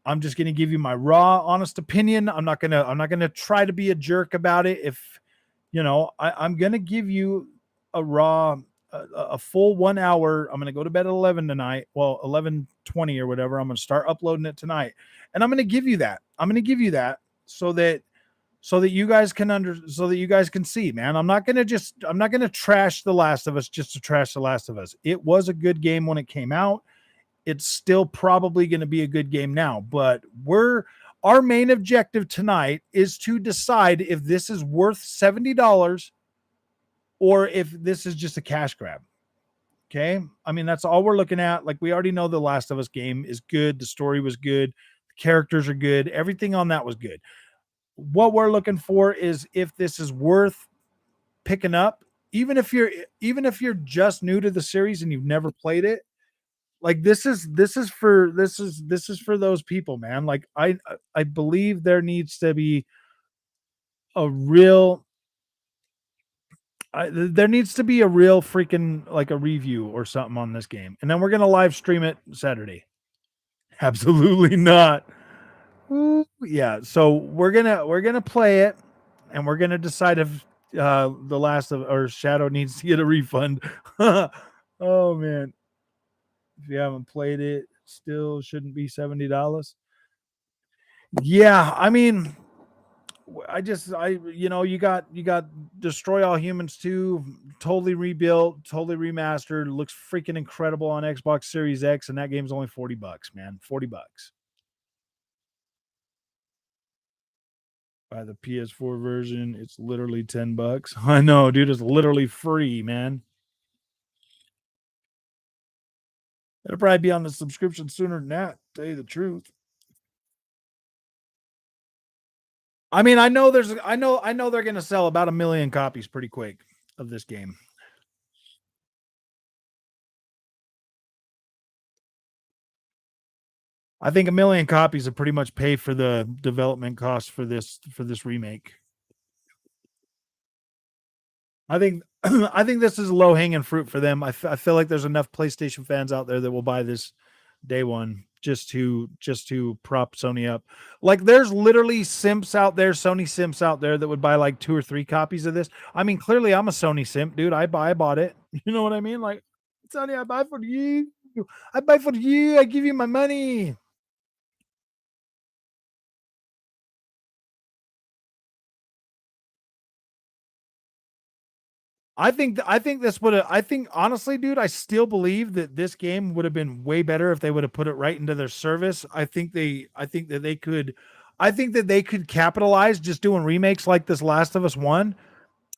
I'm just gonna give you my raw, honest opinion. I'm not gonna try to be a jerk about it. If I'm gonna give you a raw, a full 1 hour. I'm gonna go to bed at 11 tonight. Well, 11:20 or whatever. I'm gonna start uploading it tonight, and I'm gonna give you that. I'm gonna give you that so that you guys can so that you guys can see, man. I'm not gonna trash The Last of Us just to trash The Last of Us. It was a good game when it came out. It's still probably going to be a good game now, but our main objective tonight is to decide if this is worth $70 or if this is just a cash grab. Okay. I mean, that's all we're looking at. Like, we already know the Last of Us game is good. The story was good. The characters are good. Everything on that was good. What we're looking for is if this is worth picking up, even if you're just new to the series and you've never played it. Like, this is for those people, man. Like, I believe there needs to be a real there needs to be a real freaking, like, a review or something on this game, and then we're gonna live stream it Saturday. Absolutely not. Ooh, yeah, so we're gonna play it, and we're gonna decide if the last of or Shadow needs to get a refund. Oh man, if you haven't played it, still shouldn't be $70. Yeah, I mean, you got Destroy All Humans 2, totally rebuilt, totally remastered, looks freaking incredible on Xbox Series X, and that game's only $40, man. $40. Buy the PS4 version, it's literally $10. I know, dude, it's literally free, man. It'll probably be on the subscription sooner than that, to tell you the truth. I mean, I know they're gonna sell about 1 million copies pretty quick of this game. I think 1 million copies would pretty much pay for the development costs for this remake. I think I think this is low hanging fruit for them. I feel like there's enough PlayStation fans out there that will buy this day one just to prop Sony up. Like, there's literally simps out there, Sony simps out there that would buy like 2 or 3 copies of this. I mean, clearly I'm a Sony simp, dude. I bought it. You know what I mean? Like, Sony, I buy for you. I buy for you. I give you my money. I think this would have I think honestly, dude, I still believe that this game would have been way better if they would have put it right into their service. I think that they could capitalize just doing remakes like this Last of Us 1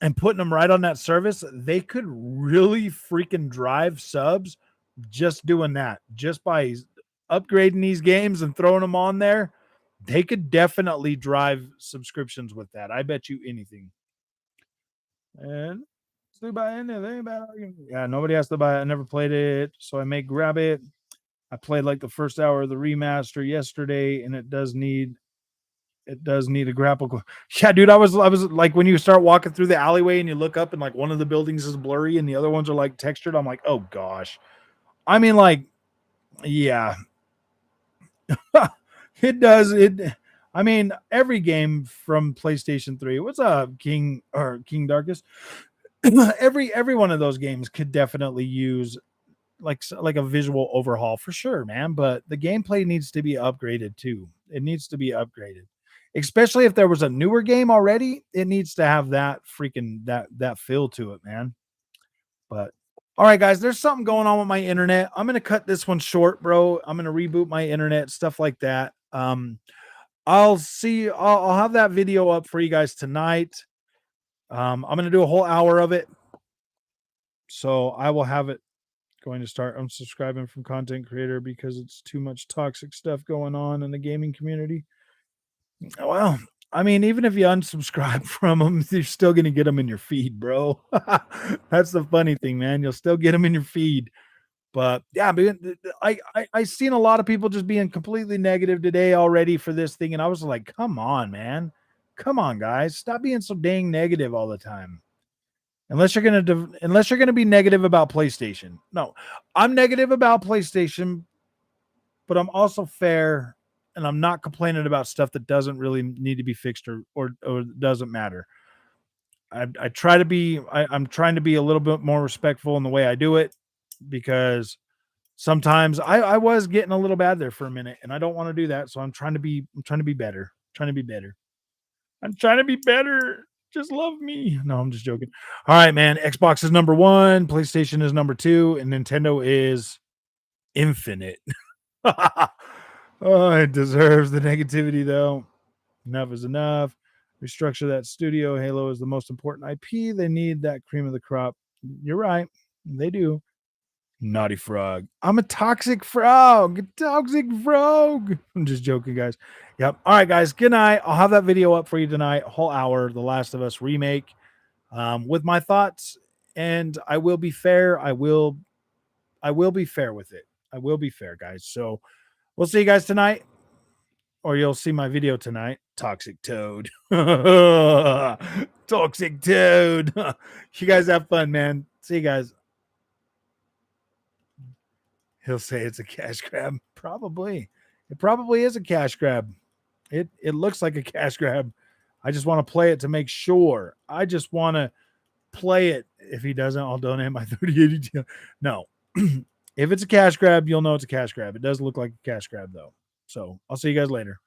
and putting them right on that service. They could really freaking drive subs just doing that. Just by upgrading these games and throwing them on there, they could definitely drive subscriptions with that. I bet you anything. And to buy anything about yeah, nobody has to buy it. I never played it, so I may grab it. I played like the first hour of the remaster yesterday, and it does need a grapple. Yeah, dude, I was like, when you start walking through the alleyway and you look up and like one of the buildings is blurry and the other ones are like textured, I'm like, oh gosh. I mean, like, yeah, it does it. I mean, every game from PlayStation 3. What's up, King Darkest? every one of those games could definitely use like a visual overhaul for sure, man. But the gameplay needs to be upgraded too. It needs to be upgraded, especially if there was a newer game already. It needs to have that freaking that feel to it, man. But All right, guys, there's something going on with my internet. I'm gonna cut this one short, bro. I'm gonna reboot my internet, stuff like that. I'll have that video up for you guys tonight. I'm gonna do a whole hour of it. So I will have it going to start unsubscribing from content creator because it's too much toxic stuff going on in the gaming community. Well, I mean, even if you unsubscribe from them, you're still going to get them in your feed, bro. That's the funny thing, man. You'll still get them in your feed. But yeah, I seen a lot of people just being completely negative today already for this thing. And I was like, come on, man. Come on, guys. Stop being so dang negative all the time. Unless you're gonna be negative about PlayStation. No, I'm negative about PlayStation, but I'm also fair, and I'm not complaining about stuff that doesn't really need to be fixed or doesn't matter. I try to be. I'm trying to be a little bit more respectful in the way I do it because sometimes I was getting a little bad there for a minute, and I don't want to do that. So I'm trying to be. I'm trying to be better. Trying to be better. I'm trying to be better. Just love me. No, I'm just joking. All right, man. Xbox is number 1, PlayStation is number 2, and Nintendo is infinite. Oh, it deserves the negativity, though. Enough is enough. Restructure that studio. Halo is the most important IP. They need that cream of the crop. You're right. They do. Naughty frog. I'm a toxic frog. Toxic frog. I'm just joking, guys. Yep. All right, guys. Good night. I'll have that video up for you tonight. A whole hour. The Last of Us remake. With my thoughts. And I will be fair. I will be fair with it. I will be fair, guys. So we'll see you guys tonight. Or you'll see my video tonight. Toxic Toad. Toxic Toad. You guys have fun, man. See you guys. He'll say it's a cash grab. Probably. It probably is a cash grab. It looks like a cash grab. I just want to play it to make sure. I just want to play it. If he doesn't, I'll donate my 3080. No. If it's a cash grab, you'll know it's a cash grab. It does look like a cash grab, though. So I'll see you guys later.